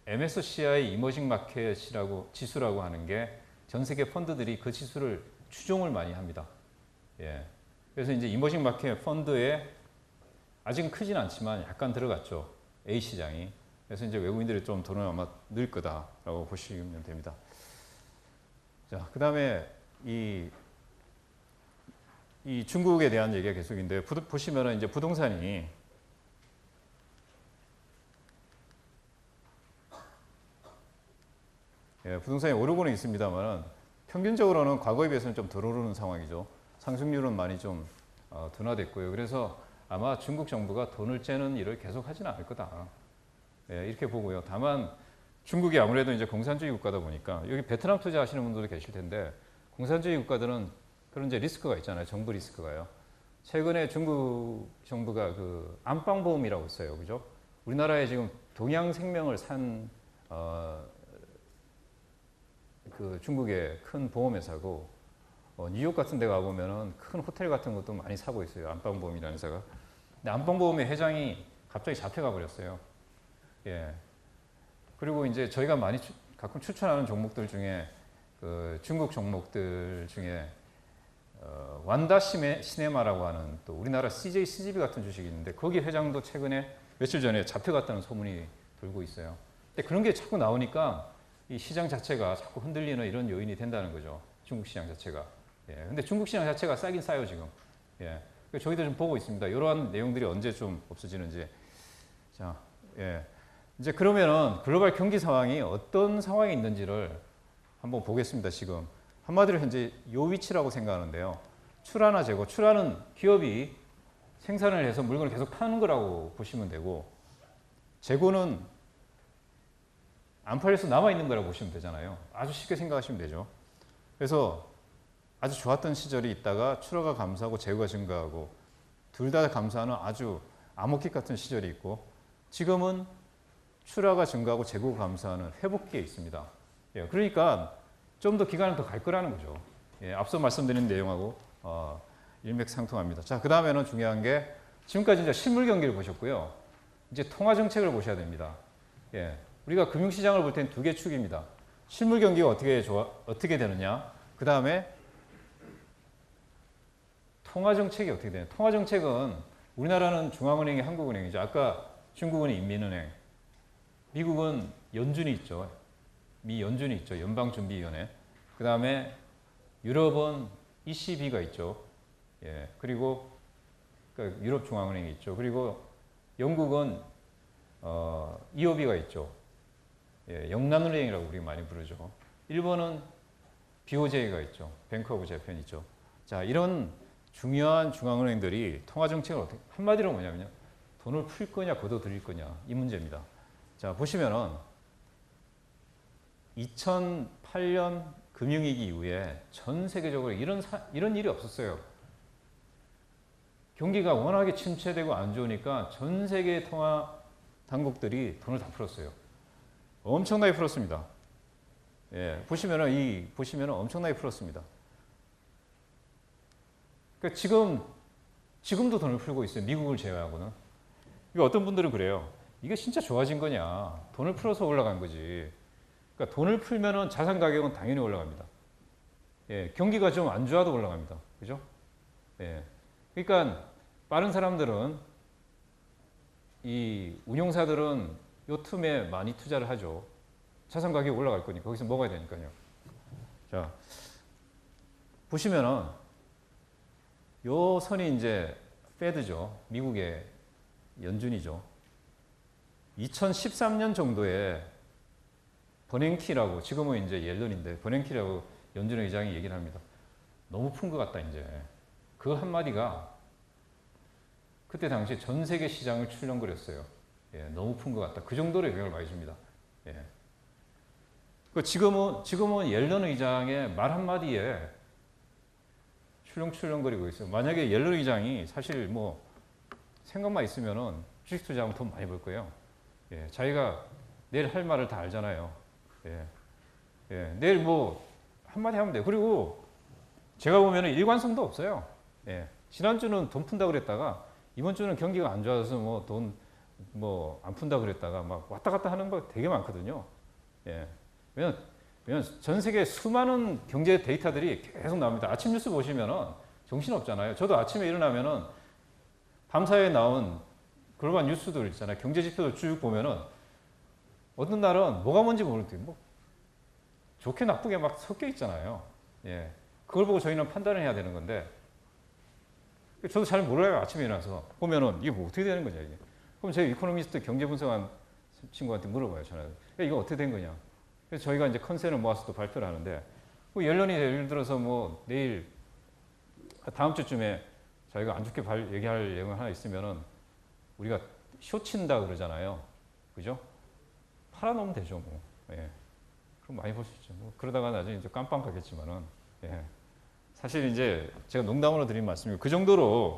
MSCI 이머징 마켓이라고 지수라고 하는 게 전 세계 펀드들이 그 지수를 추종을 많이 합니다. 예. 그래서 이제 이머징 마켓 펀드에 아직은 크진 않지만 약간 들어갔죠. A 시장이. 그래서 이제 외국인들이 좀 돈을 아마 넣을 거다라고 보시면 됩니다. 자, 그 다음에 이 중국에 대한 얘기가 계속인데 보시면은 이제 부동산이 부동산이 오르고는 있습니다만 평균적으로는 과거에 비해서는 좀 덜 오르는 상황이죠. 상승률은 많이 좀 둔화됐고요. 그래서 아마 중국 정부가 돈을 째는 일을 계속 하지는 않을 거다. 이렇게 보고요. 다만 중국이 아무래도 이제 공산주의 국가다 보니까 여기 베트남 투자하시는 분들도 계실 텐데 공산주의 국가들은 그런 이제 리스크가 있잖아요. 정부 리스크가요. 최근에 중국 정부가 안방보험이라고 있어요. 그죠? 우리나라에 지금 동양생명을 산 중국의 큰 보험회사고 뉴욕 같은 데 가보면은 큰 호텔 같은 것도 많이 사고 있어요. 안방보험이라는 회사가. 근데 안방보험의 회장이 갑자기 잡혀가 버렸어요. 예. 그리고 이제 저희가 많이 가끔 추천하는 종목들 중에 그 중국 종목들 중에 완다 시네마라고 하는 또 우리나라 CJ CGV 같은 주식이 있는데 거기 회장도 최근에 며칠 전에 잡혀갔다는 소문이 돌고 있어요. 근데 그런 게 자꾸 나오니까 이 시장 자체가 자꾸 흔들리는 이런 요인이 된다는 거죠. 중국 시장 자체가. 예. 근데 중국 시장 자체가 싸긴 싸요 지금. 예. 저희도 좀 보고 있습니다. 이러한 내용들이 언제 좀 없어지는지. 자, 예. 이제 그러면은 글로벌 경기 상황이 어떤 상황이 있는지를 한번 보겠습니다. 지금 한마디로 현재 요 위치라고 생각하는데요. 출하나 재고, 출하는 기업이 생산을 해서 물건을 계속 파는 거라고 보시면 되고, 재고는 안 팔려서 남아 있는 거라고 보시면 되잖아요. 아주 쉽게 생각하시면 되죠. 그래서 아주 좋았던 시절이 있다가 출하가 감소하고 재고가 증가하고 둘 다 감소하는 아주 암흑기 같은 시절이 있고, 지금은 출하가 증가하고 재고가 감소하는 회복기에 있습니다. 예, 그러니까 좀 더 기간은 더 갈 거라는 거죠. 예, 앞서 말씀드린 내용하고 일맥상통합니다. 자, 그 다음에는 중요한 게 지금까지 이제 실물 경기를 보셨고요. 이제 통화 정책을 보셔야 됩니다. 예, 우리가 금융시장을 볼 때는 두 개 축입니다. 실물 경기가 어떻게 되느냐. 그 다음에 통화 정책이 어떻게 되느냐. 통화 정책은 우리나라는 중앙은행이 한국은행이죠. 아까 중국은 인민은행, 미국은 연준이 있죠. 미 연준이 있죠. 연방준비위원회. 그 다음에 유럽은 ECB가 있죠. 예, 그리고 그러니까 유럽 중앙은행이 있죠. 그리고 영국은 EOB가 있죠. 예, 영란은행이라고 우리 많이 부르죠. 일본은 BOJ가 있죠. 뱅크 오브 재팬 있죠. 자, 이런 중요한 중앙은행들이 통화정책을 어떻게, 한마디로 뭐냐면요. 돈을 풀 거냐, 걷어들일 거냐, 이 문제입니다. 자, 보시면은 2008년 금융위기 이후에 전 세계적으로 이런 일이 없었어요. 경기가 워낙에 침체되고 안 좋으니까 전 세계 통화 당국들이 돈을 다 풀었어요. 엄청나게 풀었습니다. 예, 보시면은 엄청나게 풀었습니다. 그러니까 지금도 돈을 풀고 있어요. 미국을 제외하고는. 이거 어떤 분들은 그래요. 이게 진짜 좋아진 거냐? 돈을 풀어서 올라간 거지. 그러니까 돈을 풀면은 자산 가격은 당연히 올라갑니다. 예, 경기가 좀 안 좋아도 올라갑니다. 그죠? 예. 그러니까 빠른 사람들은 이 운용사들은 요 틈에 많이 투자를 하죠. 자산 가격이 올라갈 거니까 거기서 먹어야 되니까요. 자, 보시면은 요 선이 이제 페드죠. 미국의 연준이죠. 2013년 정도에 버냉키라고, 지금은 이제 옐런인데 버냉키라고 연준 의장이 얘기를 합니다. 너무 푼 것 같다 이제. 그 한마디가 그때 당시 전 세계 시장을 출렁거렸어요. 예, 너무 푼 것 같다. 그 정도로 영향을 많이 줍니다. 예. 지금은 옐런 의장의 말 한마디에 출렁출렁거리고 있어요. 만약에 옐런 의장이 사실 뭐 생각만 있으면은 주식 투자하면 돈 많이 벌 거예요. 예, 자기가 내일 할 말을 다 알잖아요. 예, 예, 내일 뭐 한마디 하면 돼요. 그리고 제가 보면은 일관성도 없어요. 예, 지난주는 돈 푼다 그랬다가 이번 주는 경기가 안 좋아서 뭐 돈 뭐 안 푼다 그랬다가 막 왔다 갔다 하는 거 되게 많거든요. 예, 왜냐면 전 세계 수많은 경제 데이터들이 계속 나옵니다. 아침 뉴스 보시면은 정신 없잖아요. 저도 아침에 일어나면은 밤사이에 나온 글로벌 뉴스들 있잖아요. 경제 지표들 쭉 보면은 어떤 날은 뭐가 뭔지 모르는데 뭐 좋게 나쁘게 막 섞여 있잖아요. 예, 그걸 보고 저희는 판단을 해야 되는 건데 저도 잘 몰라요. 아침에 일어나서 보면은 이게 뭐 어떻게 되는 거냐 이게. 그럼 제가 이코노미스트 경제 분석한 친구한테 물어봐요. 전화로. 이거 어떻게 된 거냐. 그래서 저희가 이제 컨센을 모아서 또 발표를 하는데 뭐 옐런이 예를 들어서 뭐 내일 다음 주쯤에 자기가 안 좋게 얘기할 내용 하나 있으면은 우리가 쇼친다 그러잖아요. 그죠? 팔아놓으면 되죠, 뭐. 예. 그럼 많이 볼 수 있죠. 뭐 그러다가 나중에 이제 깜빵 가겠지만은, 예. 사실 이제 제가 농담으로 드린 말씀이고, 그 정도로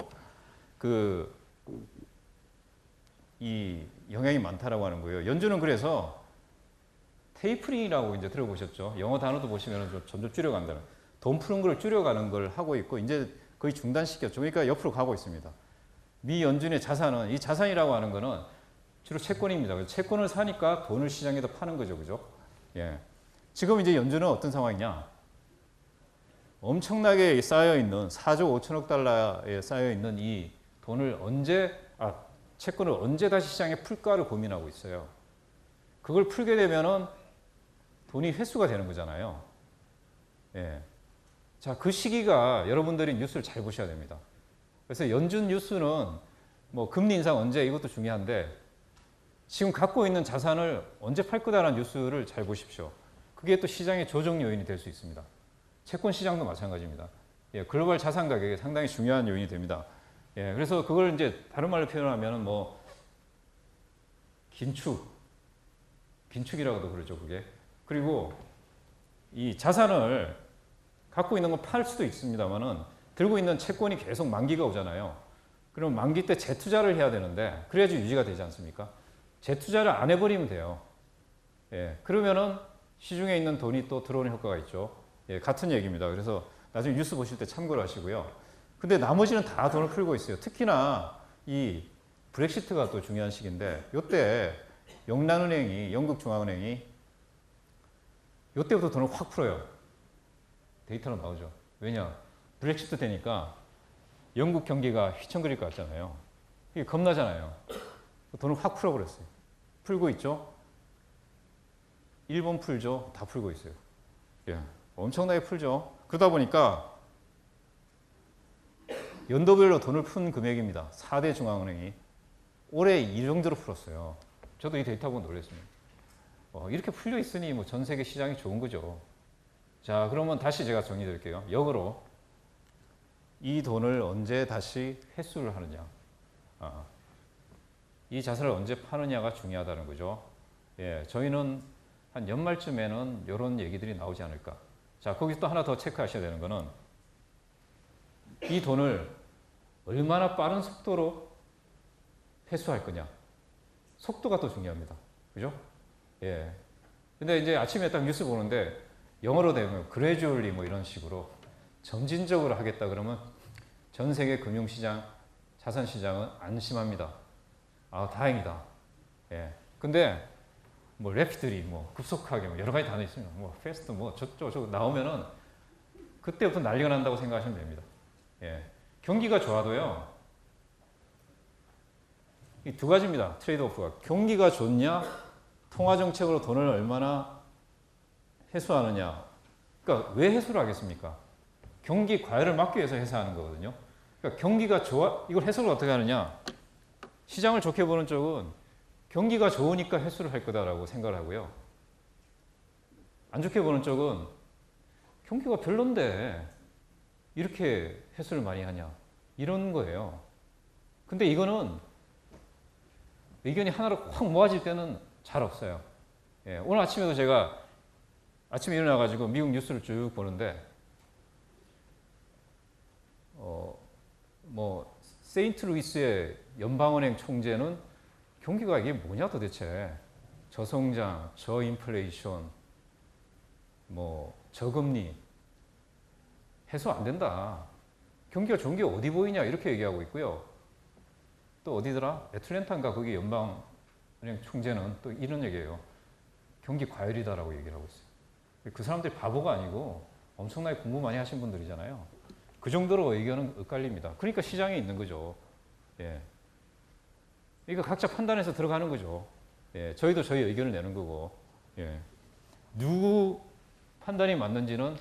이 영향이 많다라고 하는 거예요. 연준은 그래서 테이퍼링이라고 이제 들어보셨죠? 영어 단어도 보시면 좀 점점 줄여간다는. 돈 푸는 걸 줄여가는 걸 하고 있고, 이제 거의 중단시켰죠. 그러니까 옆으로 가고 있습니다. 미 연준의 자산은, 이 자산이라고 하는 거는 주로 채권입니다. 그래서 채권을 사니까 돈을 시장에다 파는 거죠. 그죠? 예. 지금 이제 연준은 어떤 상황이냐? 엄청나게 쌓여있는 4조 5천억 달러에 쌓여있는 이 돈을 채권을 언제 다시 시장에 풀까를 고민하고 있어요. 그걸 풀게 되면은 돈이 회수가 되는 거잖아요. 예. 자, 그 시기가 여러분들이 뉴스를 잘 보셔야 됩니다. 그래서 연준 뉴스는 뭐 금리 인상 언제 이것도 중요한데 지금 갖고 있는 자산을 언제 팔 거다라는 뉴스를 잘 보십시오. 그게 또 시장의 조정 요인이 될 수 있습니다. 채권 시장도 마찬가지입니다. 예, 글로벌 자산 가격이 상당히 중요한 요인이 됩니다. 예, 그래서 그걸 이제 다른 말로 표현하면 뭐 긴축이라고도 그러죠, 그게. 그리고 이 자산을 갖고 있는 건 팔 수도 있습니다만은 들고 있는 채권이 계속 만기가 오잖아요. 그럼 만기 때 재투자를 해야 되는데 그래야지 유지가 되지 않습니까? 재투자를 안 해버리면 돼요. 예, 그러면은 시중에 있는 돈이 또 들어오는 효과가 있죠. 예, 같은 얘기입니다. 그래서 나중에 뉴스 보실 때 참고를 하시고요. 근데 나머지는 다 돈을 풀고 있어요. 특히나 이 브렉시트가 또 중요한 시기인데 이때 영란은행이 영국 중앙은행이 이때부터 돈을 확 풀어요. 데이터로 나오죠. 왜냐? 브렉시트 되니까 영국 경기가 휘청거릴 것 같잖아요. 이게 겁나잖아요. 돈을 확 풀어버렸어요. 풀고 있죠. 일본 풀죠. 다 풀고 있어요. 예, 엄청나게 풀죠. 그러다 보니까 연도별로 돈을 푼 금액입니다. 4대 중앙은행이 올해 이 정도로 풀었어요. 저도 이 데이터 보고 놀랐습니다. 이렇게 풀려 있으니 뭐 전 세계 시장이 좋은 거죠. 자, 그러면 다시 제가 정리 드릴게요. 역으로 이 돈을 언제 다시 회수를 하느냐, 이 자산을 언제 파느냐가 중요하다는 거죠. 예, 저희는 한 연말쯤에는 이런 얘기들이 나오지 않을까. 자, 거기서 또 하나 더 체크하셔야 되는 거는 이 돈을 얼마나 빠른 속도로 회수할 거냐. 속도가 또 중요합니다. 그죠? 예. 근데 이제 아침에 딱 뉴스 보는데 영어로 되면 gradually 뭐 이런 식으로 점진적으로 하겠다 그러면 전 세계 금융시장, 자산시장은 안심합니다. 아, 다행이다. 예. 근데 뭐 rapidly 뭐 급속하게 뭐 여러 가지 단어 있습니다. 뭐 fast 뭐 저거 나오면은 그때부터 난리가 난다고 생각하시면 됩니다. 예. 경기가 좋아도요. 이 두 가지입니다. 트레이드 오프가. 경기가 좋냐, 통화 정책으로 돈을 얼마나 회수하느냐. 그러니까 왜 회수를 하겠습니까? 경기 과열을 막기 위해서 회수하는 거거든요. 그러니까 경기가 좋아, 이걸 해석을 어떻게 하느냐? 시장을 좋게 보는 쪽은 경기가 좋으니까 회수를 할 거다라고 생각을 하고요. 안 좋게 보는 쪽은 경기가 별론데 이렇게 회수를 많이 하냐, 이런 거예요. 근데 이거는 의견이 하나로 확 모아질 때는 잘 없어요. 예, 오늘 아침에도 제가 아침에 일어나가지고 미국 뉴스를 쭉 보는데 뭐 세인트루이스의 연방은행 총재는 경기가 이게 뭐냐 도대체, 저성장, 저인플레이션, 뭐 저금리 해소 안 된다. 경기가 좋은 게 어디 보이냐 이렇게 얘기하고 있고요. 또 어디더라? 애틀랜타인가 거기 연방은행 총재는 또 이런 얘기예요. 경기 과열이다라고 얘기를 하고 있어요. 그 사람들이 바보가 아니고 엄청나게 공부 많이 하신 분들이잖아요. 그 정도로 의견은 엇갈립니다. 그러니까 시장에 있는 거죠. 예. 이거 각자 판단해서 들어가는 거죠. 예. 저희도 저희 의견을 내는 거고. 예. 누구 판단이 맞는지는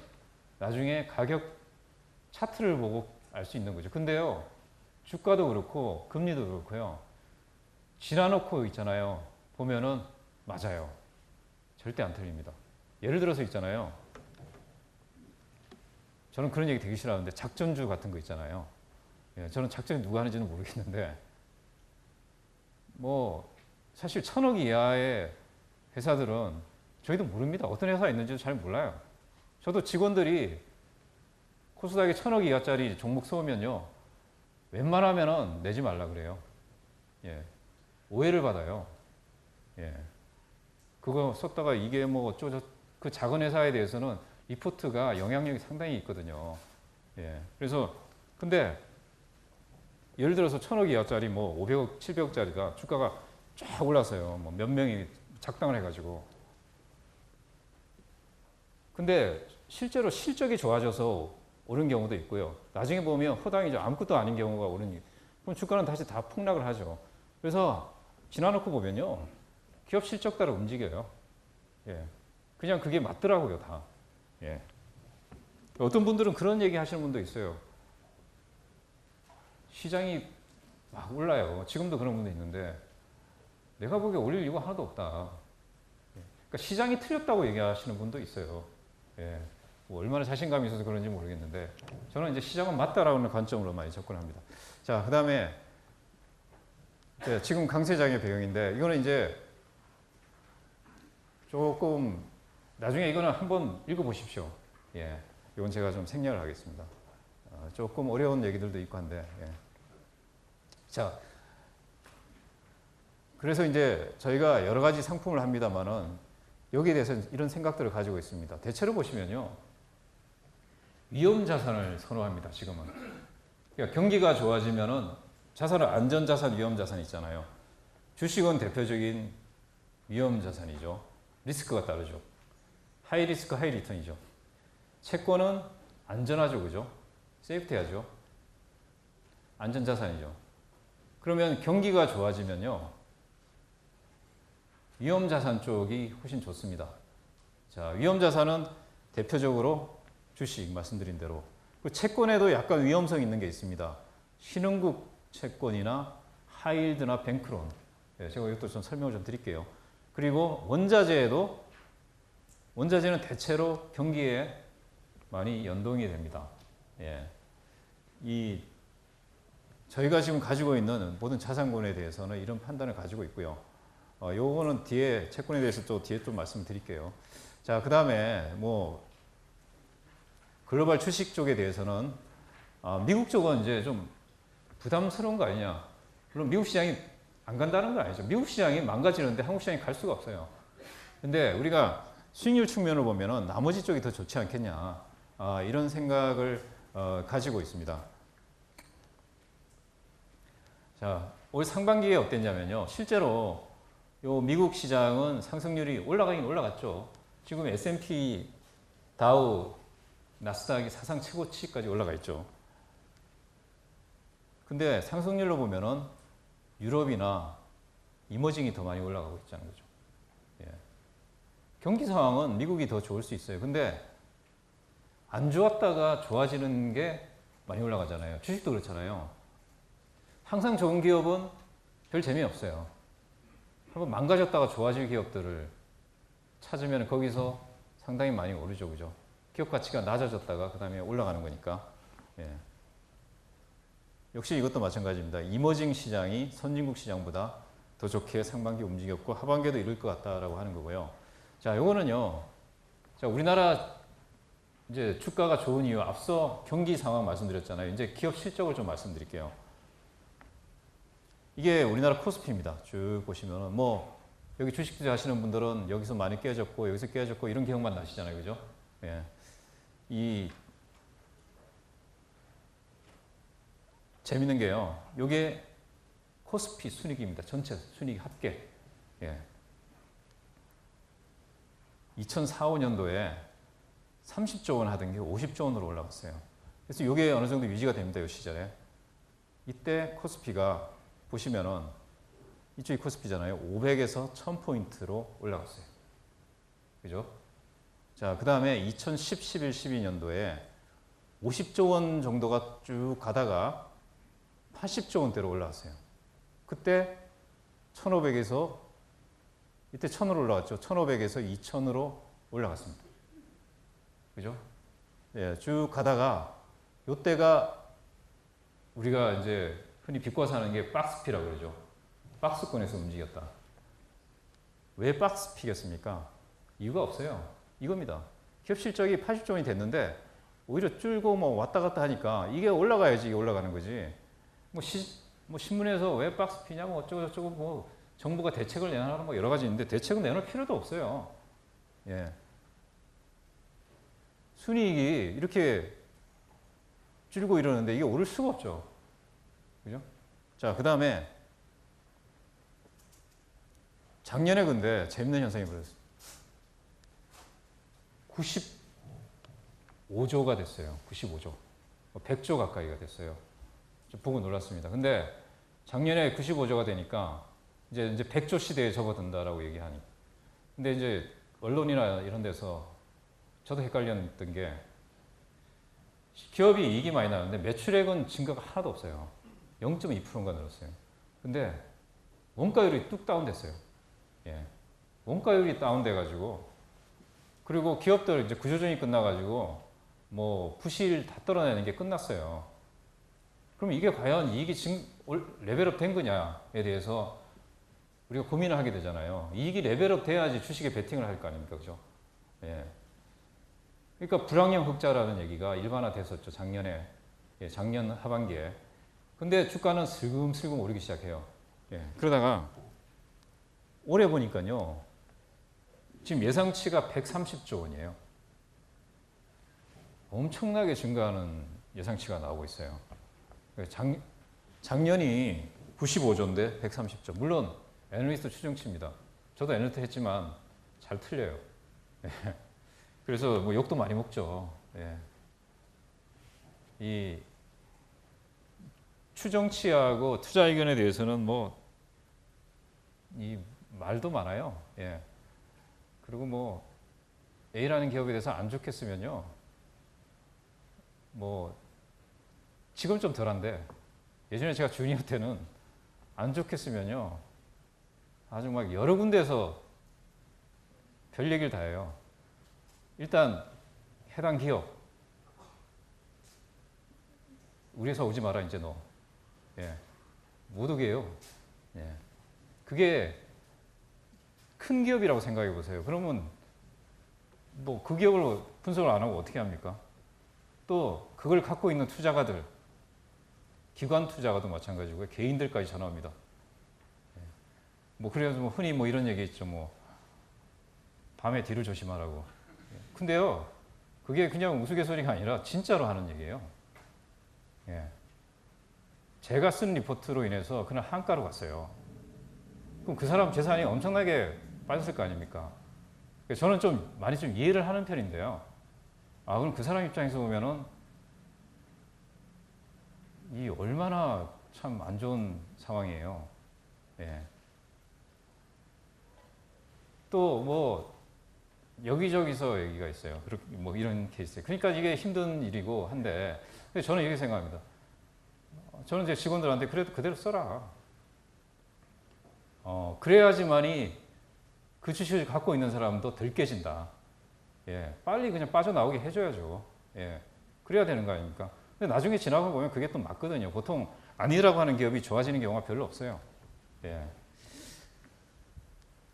나중에 가격 차트를 보고 알 수 있는 거죠. 근데요, 주가도 그렇고 금리도 그렇고요. 지나놓고 있잖아요. 보면은 맞아요. 절대 안 틀립니다. 예를 들어서 있잖아요. 저는 그런 얘기 되게 싫어하는데 작전주 같은 거 있잖아요. 예, 저는 작전이 누가 하는지는 모르겠는데 뭐 사실 1,000억 이하의 회사들은 저희도 모릅니다. 어떤 회사가 있는지도 잘 몰라요. 저도 직원들이 코스닥에 1,000억 이하짜리 종목 써오면요, 웬만하면은 내지 말라 그래요. 예, 오해를 받아요. 예, 그거 썼다가 이게 뭐 어쩌고 그 작은 회사에 대해서는 리포트가 영향력이 상당히 있거든요. 예, 그래서 근데 예를 들어서 1,000억 이하짜리 뭐 500억, 700억짜리가 주가가 쫙 올랐어요. 뭐 몇 명이 작당을 해가지고. 근데 실제로 실적이 좋아져서 오른 경우도 있고요. 나중에 보면 허당이 아무것도 아닌 경우가 오르니 그럼 주가는 다시 다 폭락을 하죠. 그래서 지나놓고 보면요. 기업 실적 따라 움직여요. 예. 그냥 그게 맞더라고요, 다. 예. 어떤 분들은 그런 얘기 하시는 분도 있어요. 시장이 막 올라요. 지금도 그런 분도 있는데 내가 보기에 올릴 이유가 하나도 없다. 그러니까 시장이 틀렸다고 얘기하시는 분도 있어요. 예. 뭐 얼마나 자신감이 있어서 그런지 모르겠는데 저는 이제 시장은 맞다라는 관점으로 많이 접근합니다. 자, 그 다음에 지금 강세장의 배경인데 이거는 이제 조금 나중에 이거는 한번 읽어보십시오. 예. 이건 제가 좀 생략을 하겠습니다. 조금 어려운 얘기들도 있고 한데. 예. 자, 그래서 이제 저희가 여러 가지 상품을 합니다만은 여기에 대해서 이런 생각들을 가지고 있습니다. 대체로 보시면요. 위험 자산을 선호합니다, 지금은. 그러니까 경기가 좋아지면은 자산은 안전자산, 위험자산 있잖아요. 주식은 대표적인 위험자산이죠. 리스크가 따르죠. 하이 리스크, 하이 리턴이죠. 채권은 안전하죠, 그죠? 세이프티하죠. 안전자산이죠. 그러면 경기가 좋아지면요. 위험자산 쪽이 훨씬 좋습니다. 자, 위험자산은 대표적으로 주식 말씀드린 대로. 그 채권에도 약간 위험성 있는 게 있습니다. 신흥국 채권이나 하이힐드나 뱅크론. 예, 제가 이것도 좀 설명을 좀 드릴게요. 그리고 원자재에도 원자재는 대체로 경기에 많이 연동이 됩니다. 예. 저희가 지금 가지고 있는 모든 자산군에 대해서는 이런 판단을 가지고 있고요. 요거는 뒤에 채권에 대해서 또 뒤에 좀 말씀드릴게요. 자, 그 다음에 뭐 글로벌 주식 쪽에 대해서는 미국 쪽은 이제 좀 부담스러운 거 아니냐. 물론 미국 시장이 안 간다는 건 아니죠. 미국 시장이 망가지는데 한국 시장이 갈 수가 없어요. 근데 우리가 수익률 측면을 보면은 나머지 쪽이 더 좋지 않겠냐. 이런 생각을 가지고 있습니다. 자, 올 상반기에 어땠냐면요. 실제로 요 미국 시장은 상승률이 올라가긴 올라갔죠. 지금 S&P, 다우, 나스닥이 사상 최고치까지 올라가 있죠. 근데 상승률로 보면은 유럽이나 이머징이 더 많이 올라가고 있다는 거죠. 예. 경기 상황은 미국이 더 좋을 수 있어요. 근데 안 좋았다가 좋아지는 게 많이 올라가잖아요. 주식도 그렇잖아요. 항상 좋은 기업은 별 재미없어요. 한번 망가졌다가 좋아질 기업들을 찾으면 거기서 상당히 많이 오르죠. 그죠? 기업 가치가 낮아졌다가 그 다음에 올라가는 거니까. 예. 역시 이것도 마찬가지입니다. 이머징 시장이 선진국 시장보다 더 좋게 상반기 움직였고 하반기에도 이럴 것 같다라고 하는 거고요. 자, 요거는요. 자, 우리나라 이제 주가가 좋은 이유 앞서 경기 상황 말씀드렸잖아요. 이제 기업 실적을 좀 말씀드릴게요. 이게 우리나라 코스피입니다. 쭉 보시면은 뭐 여기 주식 투자 하시는 분들은 여기서 많이 깨졌고 여기서 깨졌고 이런 기억만 나시잖아요. 그죠? 예. 재밌는 게요. 요게 코스피 순이익입니다. 전체 순이익 합계. 예. 2004, 5년도에 30조 원 하던 게 50조 원으로 올라갔어요. 그래서 요게 어느 정도 유지가 됩니다. 요 시절에. 이때 코스피가 보시면은 이쪽이 코스피잖아요. 500에서 1000포인트로 올라갔어요. 그죠? 자, 그 다음에 2010, 11, 12년도에 50조 원 정도가 쭉 가다가 80조 원대로 올라왔어요. 그때 1500에서 이때 1000으로 올라갔죠. 1500에서 2000으로 올라갔습니다. 그죠? 예, 쭉 가다가 요때가 우리가 이제 흔히 비꼬아 사는 게 박스피라고 그러죠. 박스권에서 움직였다. 왜 박스피겠습니까? 이유가 없어요. 이겁니다. 기업 실적이 80조 원이 됐는데 오히려 줄고 뭐 왔다 갔다 하니까 이게 올라가야지 이게 올라가는 거지. 뭐 신문에서 왜 박스피냐고 어쩌고 저쩌고 뭐 정부가 대책을 내놔라 뭐 여러 가지 있는데 대책은 내놓을 필요도 없어요. 예. 순이익이 이렇게 줄고 이러는데 이게 오를 수가 없죠. 그죠? 자, 그 다음에 작년에 근데 재밌는 현상이 벌어졌어요. 95조가 됐어요. 95조. 100조 가까이가 됐어요. 좀 보고 놀랐습니다. 근데 작년에 95조가 되니까 이제 100조 시대에 접어든다라고 얘기하니. 근데 이제 언론이나 이런 데서 저도 헷갈렸던 게 기업이 이익이 많이 나는데 매출액은 증가가 하나도 없어요. 0.2%인가 늘었어요. 근데 원가율이 뚝 다운됐어요. 예. 원가율이 다운돼가지고 그리고 기업들 이제 구조조정이 끝나가지고 뭐 부실 다 떨어내는 게 끝났어요. 그럼 이게 과연 이익이 레벨업 된 거냐에 대해서 우리가 고민을 하게 되잖아요. 이익이 레벨업 돼야지 주식에 베팅을 할 거 아닙니까? 그죠? 예. 그러니까 불황형 흑자라는 얘기가 일반화됐었죠. 작년에. 예, 작년 하반기에. 근데 주가는 슬금슬금 오르기 시작해요. 예. 그러다가 올해 보니까요. 지금 예상치가 130조 원이에요. 엄청나게 증가하는 예상치가 나오고 있어요. 작년이 95조인데 130조. 물론 애널리스트 추정치입니다. 저도 애널리스트 했지만 잘 틀려요. 예. 그래서 뭐 욕도 많이 먹죠. 예. 이 추정치하고 투자 의견에 대해서는 뭐 이 말도 많아요. 예. 그리고 뭐 A라는 기업에 대해서 안 좋겠으면요. 뭐 지금 좀 덜한데 예전에 제가 주니어 때는 안 좋겠으면요. 아주 막 여러 군데에서 별 얘기를 다 해요. 일단 해당 기업 우리 회사 오지 마라 이제 너. 예. 못 오게 해요. 예. 그게 큰 기업이라고 생각해 보세요. 그러면 뭐 그 기업을 분석을 안 하고 어떻게 합니까? 또 그걸 갖고 있는 투자가들, 기관 투자가도 마찬가지고요. 개인들까지 전화 옵니다. 예. 뭐 그래서 뭐 흔히 뭐 이런 얘기 있죠. 뭐 밤에 뒤를 조심하라고. 근데요, 그게 그냥 우스갯소리가 아니라 진짜로 하는 얘기예요. 예. 제가 쓴 리포트로 인해서 그날 한가로 갔어요. 그럼 그 사람 재산이 엄청나게 빠졌을 거 아닙니까? 저는 좀 많이 좀 이해를 하는 편인데요. 아, 그럼 그 사람 입장에서 보면은 이 얼마나 참 안 좋은 상황이에요. 예. 또 뭐 여기저기서 얘기가 있어요. 그렇게 뭐 이런 케이스. 그러니까 이게 힘든 일이고 한데 저는 이렇게 생각합니다. 저는 제 직원들한테 그래도 그대로 써라. 그래야지만이 그 주식을 갖고 있는 사람도 덜 깨진다. 예, 빨리 그냥 빠져나오게 해줘야죠. 예, 그래야 되는 거 아닙니까? 근데 나중에 지나고 보면 그게 또 맞거든요. 보통 아니라고 하는 기업이 좋아지는 경우가 별로 없어요. 예.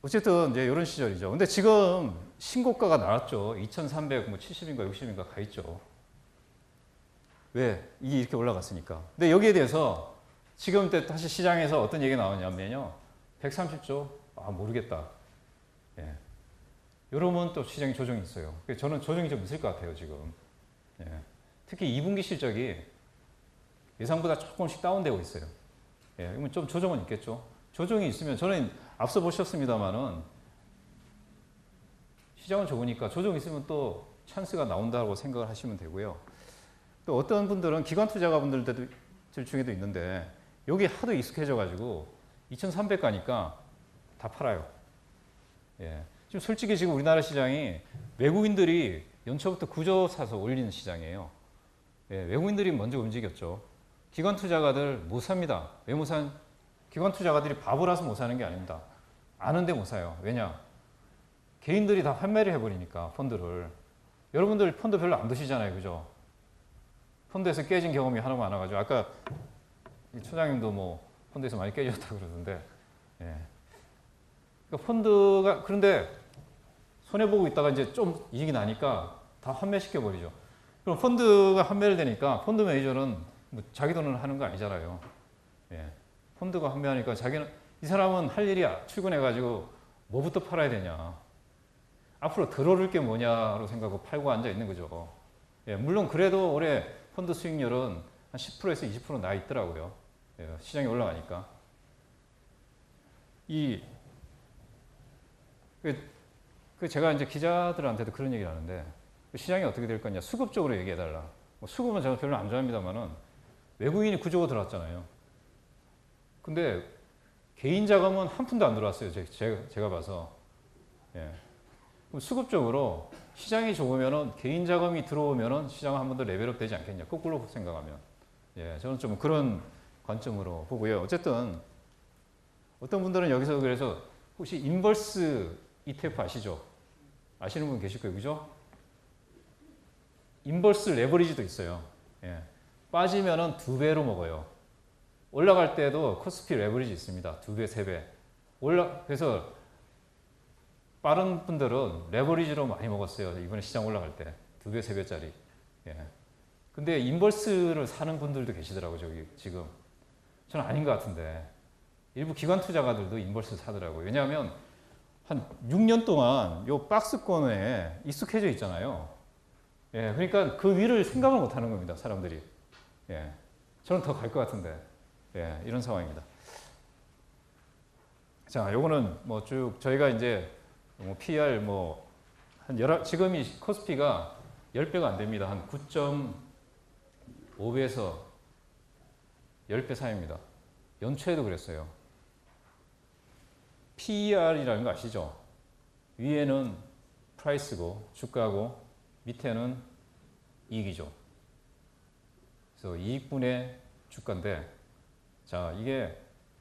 어쨌든 이제 이런 시절이죠. 근데 지금 신고가가 나왔죠. 2,370인가 60인가 가 있죠. 왜? 이게 이렇게 올라갔으니까. 근데 여기에 대해서 지금 때 다시 시장에서 어떤 얘기가 나오냐면요. 130조? 아, 모르겠다. 예. 이러면 또 시장에 조정이 있어요. 저는 조정이 좀 있을 것 같아요, 지금. 예. 특히 2분기 실적이 예상보다 조금씩 다운되고 있어요. 예. 그러면 좀 조정은 있겠죠. 조정이 있으면 저는 앞서 보셨습니다만은 시장은 좋으니까 조정이 있으면 또 찬스가 나온다고 생각을 하시면 되고요. 또 어떤 분들은 기관 투자가분들 중에도 있는데 여기 하도 익숙해져가지고 2,300 가니까 다 팔아요. 예. 지금 솔직히 지금 우리나라 시장이 외국인들이 연초부터 구조 사서 올리는 시장이에요. 예. 외국인들이 먼저 움직였죠. 기관 투자가들 못 삽니다. 왜 못 산? 기관 투자가들이 바보라서 못 사는 게 아닙니다. 아는데 못 사요. 왜냐? 개인들이 다 판매를 해버리니까 펀드를. 여러분들 펀드 별로 안 드시잖아요. 그죠? 펀드에서 깨진 경험이 하나 많아가지고 아까 초장님도 뭐 펀드에서 많이 깨졌다고 그러던데 예. 그러니까 펀드가 그런데 손해보고 있다가 이제 좀 이익이 나니까 다 환매시켜버리죠. 그럼 펀드가 환매를 되니까 펀드 매니저는 뭐 자기 돈을 하는 거 아니잖아요. 예. 펀드가 환매하니까 자기는 이 사람은 할 일이 출근해가지고 뭐부터 팔아야 되냐. 앞으로 덜 오를 게 뭐냐로 생각하고 팔고 앉아 있는 거죠. 예. 물론 그래도 올해 펀드 수익률은 한 10%에서 20% 나 있더라고요. 예. 시장이 올라가니까. 그 제가 이제 기자들한테도 그런 얘기를 하는데 시장이 어떻게 될 거냐 수급적으로 얘기해달라. 뭐 수급은 제가 별로 안 좋아합니다만은 외국인이 구조가 들어왔잖아요. 근데 개인 자금은 한 푼도 안 들어왔어요. 제가 봐서. 예. 그럼 수급적으로 시장이 좋으면은 개인 자금이 들어오면은 시장은 한 번 더 레벨업 되지 않겠냐. 거꾸로 생각하면. 예. 저는 좀 그런 관점으로 보고요. 어쨌든 어떤 분들은 여기서 그래서 혹시 인버스 ETF 아시죠? 아시는 분 계실 거예요. 그죠? 인버스 레버리지도 있어요. 예. 빠지면은 2배로 먹어요. 올라갈 때도 코스피 레버리지 있습니다. 2배, 3배. 그래서 빠른 분들은 레버리지로 많이 먹었어요. 이번에 시장 올라갈 때. 2배, 3배짜리. 예. 근데 인버스를 사는 분들도 계시더라고요. 저기 지금. 저는 아닌 것 같은데. 일부 기관 투자가들도 인버스 사더라고요. 왜냐하면 한 6년 동안 요 박스권에 익숙해져 있잖아요. 예. 그러니까 그 위를 생각을 못 하는 겁니다. 사람들이. 예. 저는 더 갈 것 같은데. 예. 이런 상황입니다. 자, 요거는 뭐 쭉 저희가 이제 뭐 PER 뭐 한 지금이 코스피가 10배가 안 됩니다. 한 9.5배에서 10배 사이입니다. 연초에도 그랬어요. PER이라는 거 아시죠? 위에는 프라이스고 주가고 밑에는 이익이죠. 그래서 이익분의 주가인데 자, 이게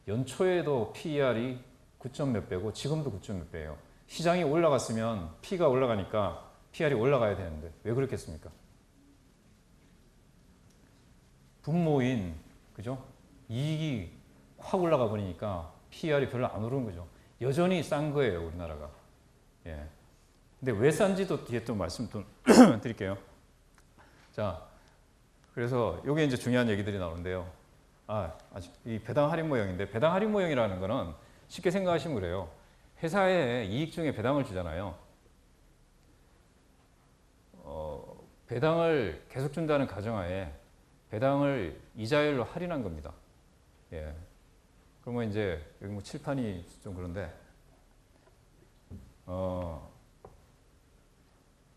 연초에도 PER이 9점 몇 배고 지금도 9점 몇 배예요. 시장이 올라갔으면 P가 올라가니까 PER이 올라가야 되는데 왜 그렇겠습니까? 분모인 그죠? 이익이 확 올라가 버리니까 PER이 별로 안 오르는 거죠. 여전히 싼 거예요, 우리나라가. 예. 근데 왜 싼지도 뒤에 또 말씀 좀 드릴게요. 자, 그래서 이게 이제 중요한 얘기들이 나오는데요. 이 배당 할인 모형인데 배당 할인 모형이라는 거는 쉽게 생각하시면 그래요. 회사에 이익 중에 배당을 주잖아요. 배당을 계속 준다는 가정하에 배당을 이자율로 할인한 겁니다. 예. 그러면 이제 여기 뭐 칠판이 좀 그런데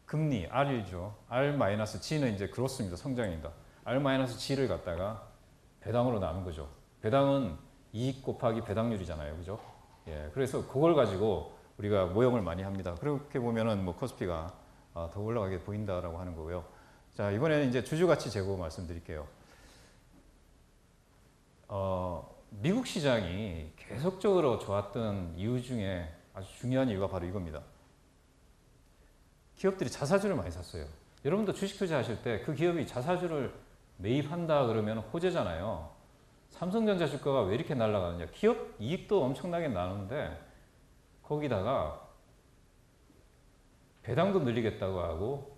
금리 R이죠. R-G는 이제 그로스입니다. 성장입니다. R-G를 갖다가 배당으로 나눈 거죠. 배당은 이익 곱하기 배당률이잖아요. 그죠? 예. 그래서 그걸 가지고 우리가 모형을 많이 합니다. 그렇게 보면은 뭐 코스피가 더 올라가게 보인다라고 하는 거고요. 자, 이번에는 이제 주주가치 재고 말씀드릴게요. 미국 시장이 계속적으로 좋았던 이유 중에 아주 중요한 이유가 바로 이겁니다. 기업들이 자사주를 많이 샀어요. 여러분도 주식 투자하실 때 그 기업이 자사주를 매입한다 그러면 호재잖아요. 삼성전자 주가가 왜 이렇게 날아가느냐. 기업 이익도 엄청나게 나는데 거기다가 배당도 늘리겠다고 하고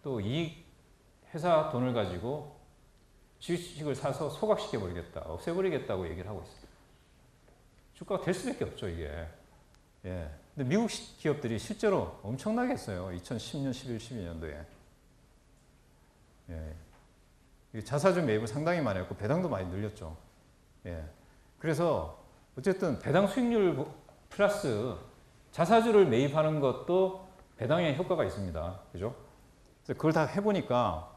또 이익 회사 돈을 가지고 주식을 사서 소각시켜 버리겠다, 없애버리겠다고 얘기를 하고 있어요. 주가가 될 수밖에 없죠, 이게. 예. 근데 미국 기업들이 실제로 엄청나게 했어요. 2010년, 11, 12년도에. 예. 자사주 매입을 상당히 많이 했고 배당도 많이 늘렸죠. 예. 그래서 어쨌든 배당 수익률 플러스 자사주를 매입하는 것도 배당에 효과가 있습니다. 그죠? 그래서 그걸 다 해보니까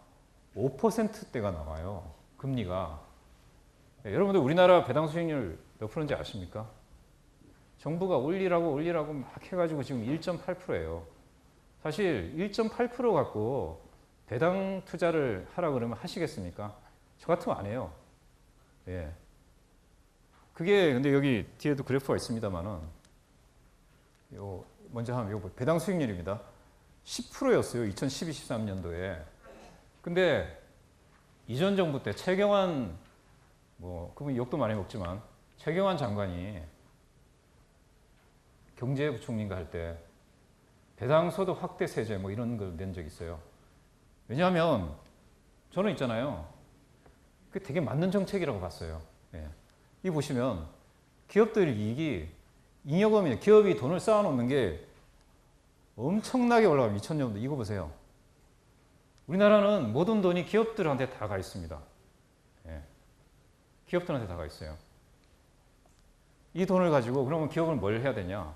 5%대가 나와요. 금리가. 예. 여러분들 우리나라 배당 수익률 몇 프로인지 아십니까? 정부가 올리라고 막 해가지고 지금 1.8%예요. 사실 1.8% 갖고 배당 투자를 하라 그러면 하시겠습니까? 저 같으면 안 해요. 예. 그게 근데 여기 뒤에도 그래프가 있습니다만은 먼저 하면 요거 배당 수익률입니다. 10%였어요. 2012, 13년도에. 근데 이전 정부 때 최경환 그분 욕도 많이 먹지만 최경환 장관이 경제부총리인가 할 때 배당 소득 확대 세제 이런 걸 낸 적이 있어요. 왜냐하면 저는 있잖아요. 그게 되게 맞는 정책이라고 봤어요. 예. 이 보시면 기업들 이익이 잉여금이 기업이 돈을 쌓아놓는 게 엄청나게 올라가면 2000년도 이거 보세요. 우리나라는 모든 돈이 기업들한테 다 가 있습니다. 예. 기업들한테 다 가 있어요. 이 돈을 가지고 그러면 기업은 뭘 해야 되냐?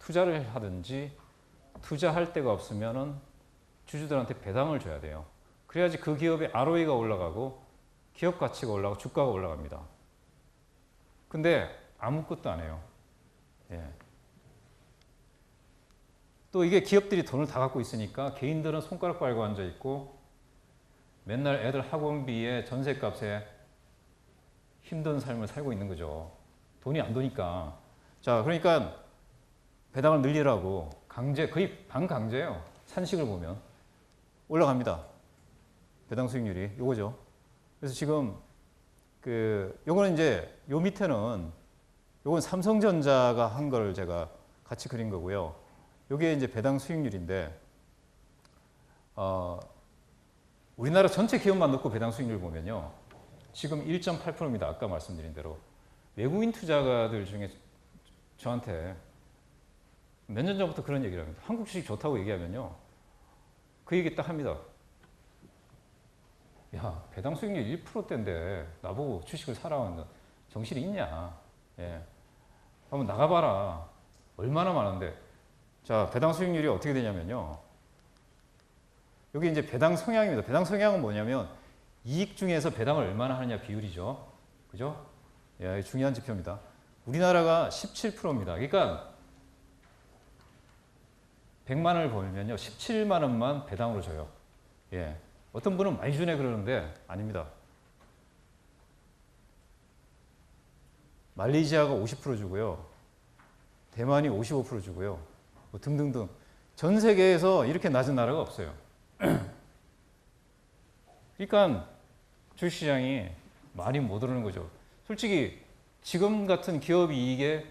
투자를 하든지 투자할 데가 없으면은 주주들한테 배당을 줘야 돼요. 그래야지 그 기업의 ROE가 올라가고 기업 가치가 올라가고 주가가 올라갑니다. 근데 아무것도 안 해요. 예. 또 이게 기업들이 돈을 다 갖고 있으니까 개인들은 손가락 빨고 앉아 있고 맨날 애들 학원비에 전셋값에 힘든 삶을 살고 있는 거죠. 돈이 안 도니까. 자, 그러니까 배당을 늘리라고 강제, 거의 반강제예요. 산식을 보면 올라갑니다. 배당 수익률이 요거죠. 그래서 지금 요거는 이제 요 밑에는 요건 삼성전자가 한 걸 제가 같이 그린 거고요. 요게 이제 배당 수익률인데 우리나라 전체 기업만 넣고 배당 수익률 보면요. 지금 1.8%입니다. 아까 말씀드린 대로. 외국인 투자가들 중에 저한테 몇 년 전부터 그런 얘기를 합니다. 한국 주식 좋다고 얘기하면요. 그 얘기 딱 합니다. 야, 배당 수익률 1%대인데 나보고 주식을 사라고 정신이 있냐. 예. 한번 나가봐라. 얼마나 많은데. 자, 배당 수익률이 어떻게 되냐면요. 여기 이제 배당 성향입니다. 배당 성향은 뭐냐면 이익 중에서 배당을 얼마나 하느냐 비율이죠. 그죠? 예, 중요한 지표입니다. 우리나라가 17%입니다. 그러니까 100만 원을 벌면요. 17만 원만 배당으로 줘요. 예. 어떤 분은 많이 주네 그러는데 아닙니다. 말레이시아가 50% 주고요. 대만이 55% 주고요. 뭐 등등등. 전 세계에서 이렇게 낮은 나라가 없어요. 그러니까 주식시장이 많이 못 오르는 거죠. 솔직히 지금 같은 기업 이익에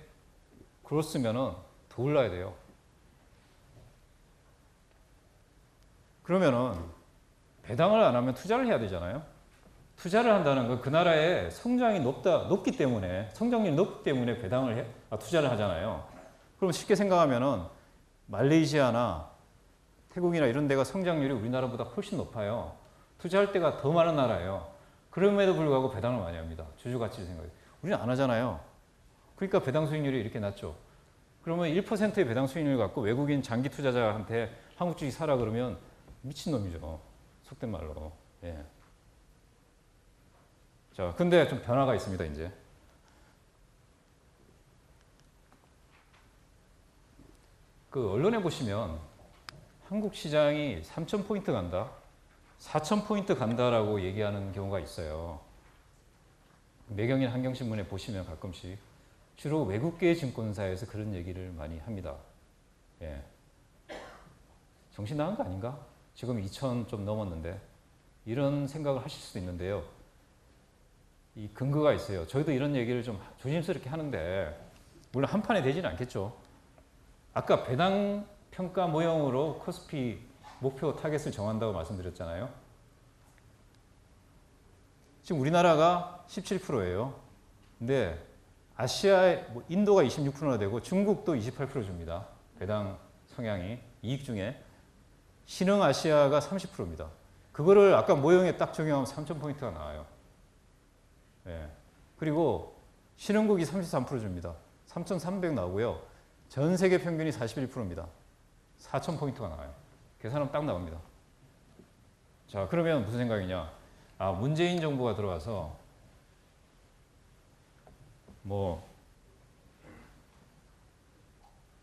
그렇으면은 더 올라야 돼요. 그러면은 배당을 안 하면 투자를 해야 되잖아요. 투자를 한다는 건 그 나라의 성장이 높기 때문에, 성장률이 높기 때문에 투자를 하잖아요. 그럼 쉽게 생각하면은 말레이시아나 태국이나 이런 데가 성장률이 우리나라보다 훨씬 높아요. 투자할 때가 더 많은 나라예요. 그럼에도 불구하고 배당을 많이 합니다. 주주 가치를 생각해. 우리는 안 하잖아요. 그러니까 배당 수익률이 이렇게 낮죠. 그러면 1%의 배당 수익률 갖고 외국인 장기 투자자한테 한국 주식 사라 그러면 미친놈이죠. 속된 말로. 예. 자, 근데 좀 변화가 있습니다, 이제. 그 언론에 보시면 한국 시장이 3,000포인트 간다, 4,000포인트 간다라고 얘기하는 경우가 있어요. 매경인 한경신문에 보시면 가끔씩 주로 외국계 증권사에서 그런 얘기를 많이 합니다. 예. 정신 나간 거 아닌가? 지금 2,000 좀 넘었는데 이런 생각을 하실 수도 있는데요. 이 근거가 있어요. 저희도 이런 얘기를 좀 조심스럽게 하는데 물론 한 판에 되지는 않겠죠. 아까 배당 평가 모형으로 코스피 목표 타겟을 정한다고 말씀드렸잖아요. 지금 우리나라가 17%예요. 근데 아시아에 인도가 26%나 되고 중국도 28% 줍니다. 배당 성향이 이익 중에 신흥 아시아가 30%입니다. 그거를 아까 모형에 딱 적용하면 3,000포인트가 나와요. 예. 그리고 신흥국이 33% 줍니다. 3,300 나오고요. 전 세계 평균이 41%입니다. 4,000포인트가 나와요. 계산하면 딱 나옵니다. 자, 그러면 무슨 생각이냐? 아, 문재인 정부가 들어와서 뭐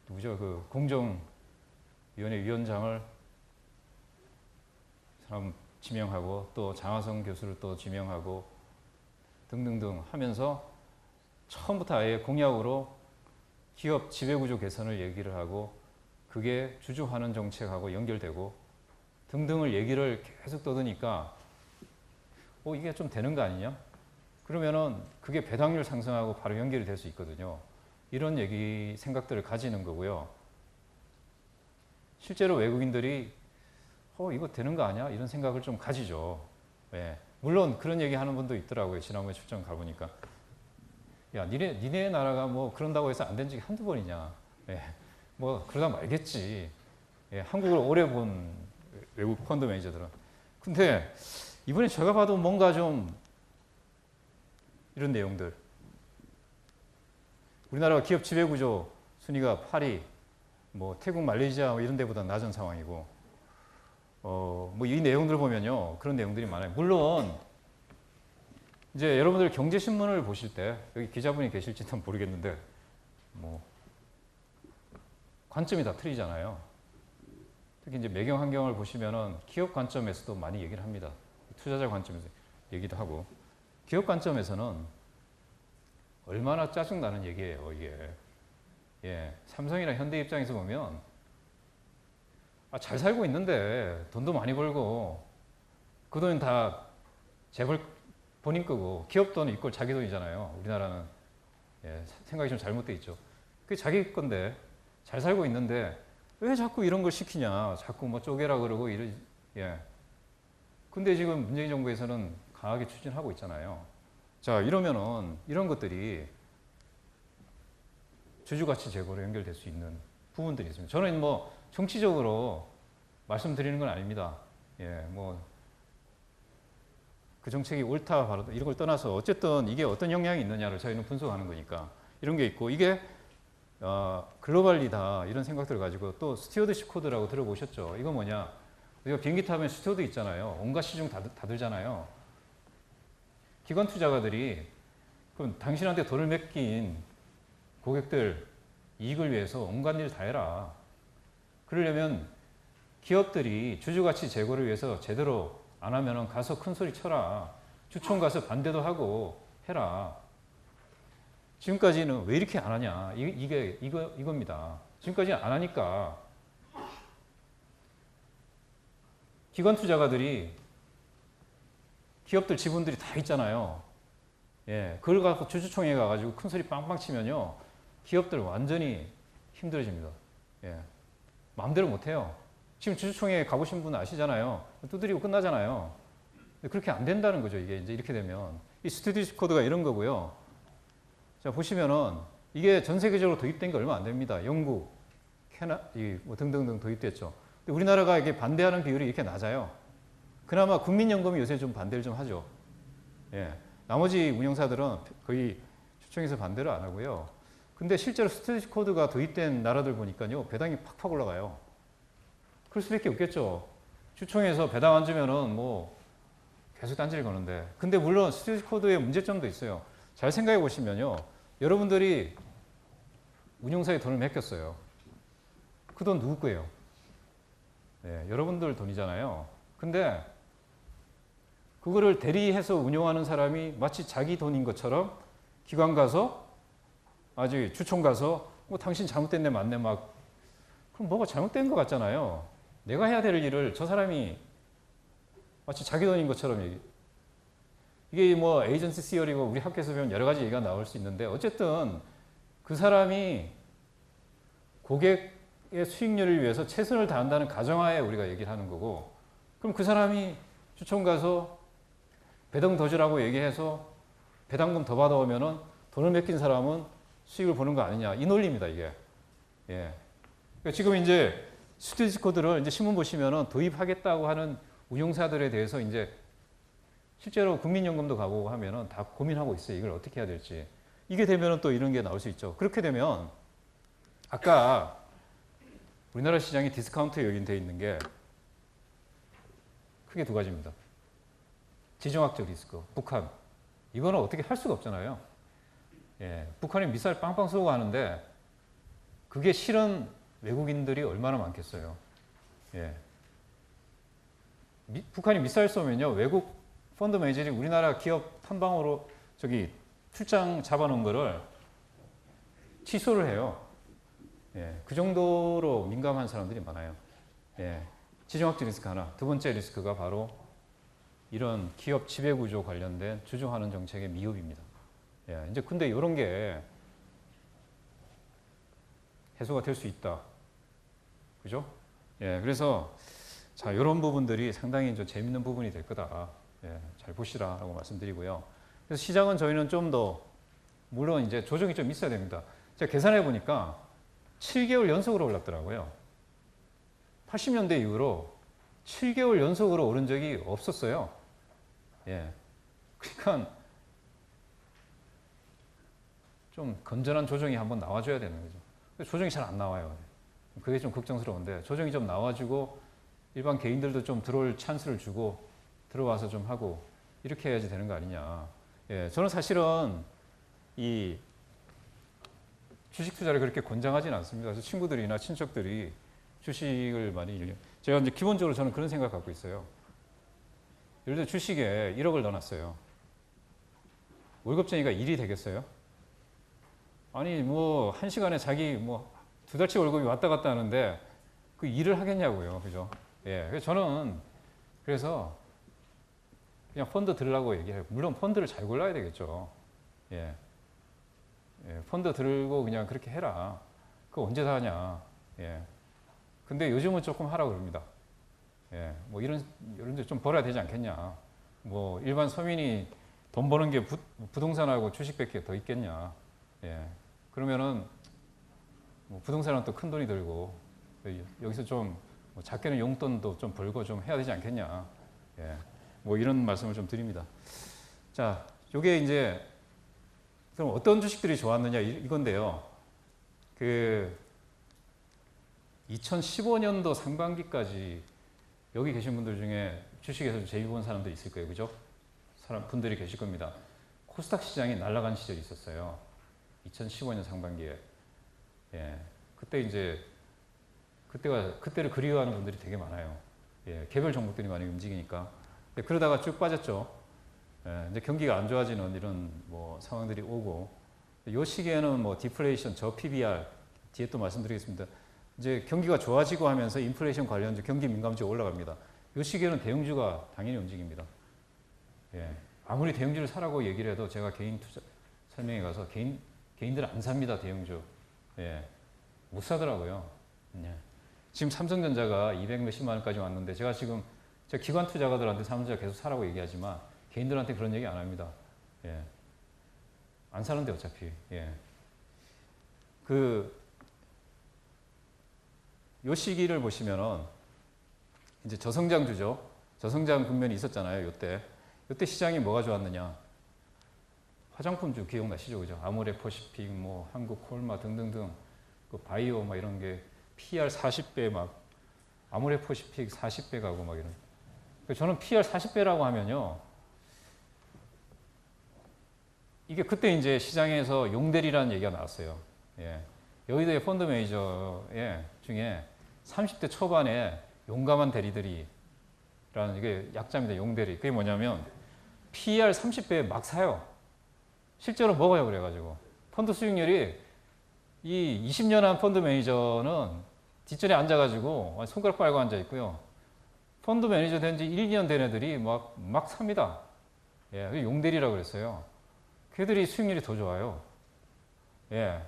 누구죠? 그 공정위원회 위원장을 사람 지명하고 또 장하성 교수를 또 지명하고 등등등 하면서 처음부터 아예 공약으로 기업 지배구조 개선을 얘기를 하고 그게 주주환원 정책하고 연결되고 등등을 얘기를 계속 떠드니까 이게 좀 되는 거 아니냐? 그러면은 그게 배당률 상승하고 바로 연결이 될 수 있거든요. 이런 얘기 생각들을 가지는 거고요. 실제로 외국인들이 이거 되는 거 아니야? 이런 생각을 좀 가지죠. 예. 물론 그런 얘기 하는 분도 있더라고요. 지난번에 출장 가보니까. 야, 니네 나라가 뭐 그런다고 해서 안 된 적이 한두 번이냐. 예. 뭐 그러다 말겠지. 예. 한국을 오래 본 외국 펀드 매니저들은. 근데 이번에 제가 봐도 뭔가 좀 이런 내용들. 우리나라가 기업 지배구조 순위가 8위, 뭐 태국, 말레이시아 이런 데보다 낮은 상황이고, 뭐 이 내용들 보면요. 그런 내용들이 많아요. 물론, 이제 여러분들 경제신문을 보실 때, 여기 기자분이 계실지는 모르겠는데, 뭐, 관점이 다 틀리잖아요. 특히 이제 매경 환경을 보시면은 기업 관점에서도 많이 얘기를 합니다. 투자자 관점에서 얘기도 하고. 기업 관점에서는 얼마나 짜증나는 얘기예요, 이게. 예, 삼성이나 현대 입장에서 보면 잘 살고 있는데 돈도 많이 벌고 그 돈 다 재벌 본인 거고 기업 돈 이꼴 자기 돈이잖아요. 우리나라는 생각이 좀 잘못돼 있죠. 그게 자기 건데 잘 살고 있는데 왜 자꾸 이런 걸 시키냐. 자꾸 뭐 쪼개라 그러고 근데 지금 문재인 정부에서는 강하게 추진하고 있잖아요. 자, 이러면은 이런 것들이 주주가치 제고로 연결될 수 있는 부분들이 있습니다. 저는 뭐 정치적으로 말씀드리는 건 아닙니다. 뭐 그 정책이 옳다 바르다 이런 걸 떠나서 어쨌든 이게 어떤 영향이 있느냐를 저희는 분석하는 거니까 이런 게 있고 이게 글로벌리다 이런 생각들을 가지고 또 스튜어드십 코드라고 들어보셨죠? 이거 뭐냐? 우리가 비행기 타면 스튜어드 있잖아요. 온갖 시중 다 들잖아요. 기관 투자가들이 그럼 당신한테 돈을 맡긴 고객들 이익을 위해서 온갖 일 다 해라. 그러려면 기업들이 주주가치 제고를 위해서 제대로 안 하면 가서 큰 소리 쳐라. 주총 가서 반대도 하고 해라. 지금까지는 왜 이렇게 안 하냐. 이겁니다. 지금까지는 안 하니까 기관 투자가들이 기업들 지분들이 다 있잖아요. 그걸 갖고 주주총회 가가지고 큰 소리 빵빵 치면요. 기업들 완전히 힘들어집니다. 마음대로 못해요. 지금 주주총회 가보신 분 아시잖아요. 두드리고 끝나잖아요. 그렇게 안 된다는 거죠. 이게 이제 이렇게 되면. 이 스튜어드십 코드가 이런 거고요. 자, 보시면은 이게 전 세계적으로 도입된 게 얼마 안 됩니다. 영국, 뭐 등등등 도입됐죠. 근데 우리나라가 이게 반대하는 비율이 이렇게 낮아요. 그나마 국민연금이 요새 좀 반대를 좀 하죠. 나머지 운영사들은 거의 주총에서 반대를 안 하고요. 근데 실제로 스튜어드십 코드가 도입된 나라들 보니까요. 배당이 팍팍 올라가요. 그럴 수밖에 없겠죠. 주총에서 배당 안 주면은 뭐 계속 딴지를 거는데. 근데 물론 스튜어드십 코드의 문제점도 있어요. 잘 생각해 보시면요. 여러분들이 운용사에 돈을 맡겼어요. 그 돈 누구 거예요? 여러분들 돈이잖아요. 근데 그거를 대리해서 운용하는 사람이 마치 자기 돈인 것처럼 기관 가서 아주 주총 가서 뭐 당신 잘못됐네 맞네 막 그럼 뭐가 잘못된 것 같잖아요. 내가 해야 될 일을 저 사람이 마치 자기 돈인 것처럼 이게 뭐 에이전시 시어리고 우리 학교에서 배우면 여러 가지 얘기가 나올 수 있는데 어쨌든 그 사람이 고객의 수익률을 위해서 최선을 다한다는 가정하에 우리가 얘기를 하는 거고 그럼 그 사람이 주총 가서 배당 더 주라고 얘기해서 배당금 더 받아오면은 돈을 맡긴 사람은 수익을 보는 거 아니냐 이 논리입니다 이게. 그러니까 지금 이제 스튜어드십 코드를 이제 신문 보시면은 도입하겠다고 하는 운용사들에 대해서 이제 실제로 국민연금도 가보고 하면은 다 고민하고 있어요. 이걸 어떻게 해야 될지. 이게 되면은 또 이런 게 나올 수 있죠. 그렇게 되면 아까 우리나라 시장이 디스카운트에 요인되어 있는 게 크게 두 가지입니다. 지정학적 리스크, 북한. 이거는 어떻게 할 수가 없잖아요. 북한이 미사일 빵빵 쏘고 하는데 그게 실은 외국인들이 얼마나 많겠어요. 북한이 미사일 쏘면요. 외국 펀드 매니저들이 우리나라 기업 탐방으로 출장 잡아놓은 거를 취소를 해요. 그 정도로 민감한 사람들이 많아요. 지정학적 리스크 하나. 두 번째 리스크가 바로 이런 기업 지배구조 관련된 주주환원 정책의 미흡입니다. 이제 근데 이런 게 해소가 될 수 있다. 그죠? 그래서 자, 이런 부분들이 상당히 좀 재밌는 부분이 될 거다. 잘 보시라라고 말씀드리고요. 그래서 시장은 저희는 좀 더 물론 이제 조정이 좀 있어야 됩니다. 제가 계산해 보니까 7개월 연속으로 올랐더라고요. 80년대 이후로 7개월 연속으로 오른 적이 없었어요. 그러니까 좀 건전한 조정이 한번 나와줘야 되는 거죠. 조정이 잘 안 나와요. 그게 좀 걱정스러운데 조정이 좀 나와주고 일반 개인들도 좀 들어올 찬스를 주고 들어와서 좀 하고 이렇게 해야지 되는 거 아니냐. 예, 저는 사실은 이 주식 투자를 그렇게 권장하지는 않습니다. 그래서 친구들이나 친척들이 주식을 많이 제가 이제 기본적으로 저는 그런 생각 갖고 있어요. 예를 들어 주식에 1억을 넣어놨어요. 월급쟁이가 일이 되겠어요? 아니 뭐 한 시간에 자기 뭐 2달치 월급이 왔다 갔다 하는데 그 일을 하겠냐고요, 그죠? 예, 그래서 저는 그래서 그냥 펀드 들으라고 얘기해요. 물론 펀드를 잘 골라야 되겠죠. 예, 예, 펀드 들고 그냥 그렇게 해라. 그거 언제 다 하냐? 예, 근데 요즘은 조금 하라고 그럽니다. 예, 뭐 이런 데 좀 벌어야 되지 않겠냐? 뭐 일반 서민이 돈 버는 게 부동산하고 주식밖에 더 있겠냐? 예, 그러면은 뭐 부동산은 또 큰 돈이 들고 여기서 좀 작게는 용돈도 좀 벌고 좀 해야 되지 않겠냐? 예, 뭐 이런 말씀을 좀 드립니다. 자, 요게 이제 그럼 어떤 주식들이 좋았느냐 이건데요. 그 2015년도 상반기까지 여기 계신 분들 중에 주식에서 재미 본 사람도 있을 거예요, 그죠? 분들이 계실 겁니다. 코스닥 시장이 날아간 시절이 있었어요. 2015년 상반기에. 예, 그때 이제 그때를 그리워하는 분들이 되게 많아요. 예, 개별 종목들이 많이 움직이니까. 그러다가 쭉 빠졌죠. 예, 이제 경기가 안 좋아지는 이런 뭐 상황들이 오고, 이 시기에는 뭐 디플레이션, 저 PBR 뒤에 또 말씀드리겠습니다. 이제 경기가 좋아지고 하면서 인플레이션 관련주 경기 민감주가 올라갑니다. 이 시기에는 대형주가 당연히 움직입니다. 예, 아무리 대형주를 사라고 얘기를 해도 제가 개인 투자 설명회 가서 개인들은 안 삽니다, 대형주. 예, 못 사더라고요. 예. 지금 삼성전자가 200 몇십만 원까지 왔는데 제가 기관 투자가들한테 삼성전자 계속 사라고 얘기하지만 개인들한테 그런 얘기 안 합니다. 예. 안 사는데 어차피. 예. 요 시기를 보시면은 이제 저성장주죠. 저성장 국면이 있었잖아요. 요때 시장이 뭐가 좋았느냐? 화장품주 기억나시죠, 그죠? 아모레퍼시픽, 뭐 한국콜마 등등등, 그 바이오 막 이런 게 PR 40배 막 아모레퍼시픽 40배 가고 막 이런. 저는 PR 40배라고 하면요, 이게 그때 이제 시장에서 용대리라는 얘기가 나왔어요. 예. 여의도의 펀드 매니저 중에 30대 초반에 용감한 대리들이라는 이게 약자입니다. 용대리. 그게 뭐냐면 PER 30배에 막 사요. 실제로 먹어요. 그래가지고 펀드 수익률이 이 20년 한 펀드 매니저는 뒷전에 앉아가지고 손가락 빨고 앉아 있고요. 펀드 매니저 된 지 1, 2년 된 애들이 막 삽니다. 예, 용대리라고 그랬어요. 걔들이 수익률이 더 좋아요. 예.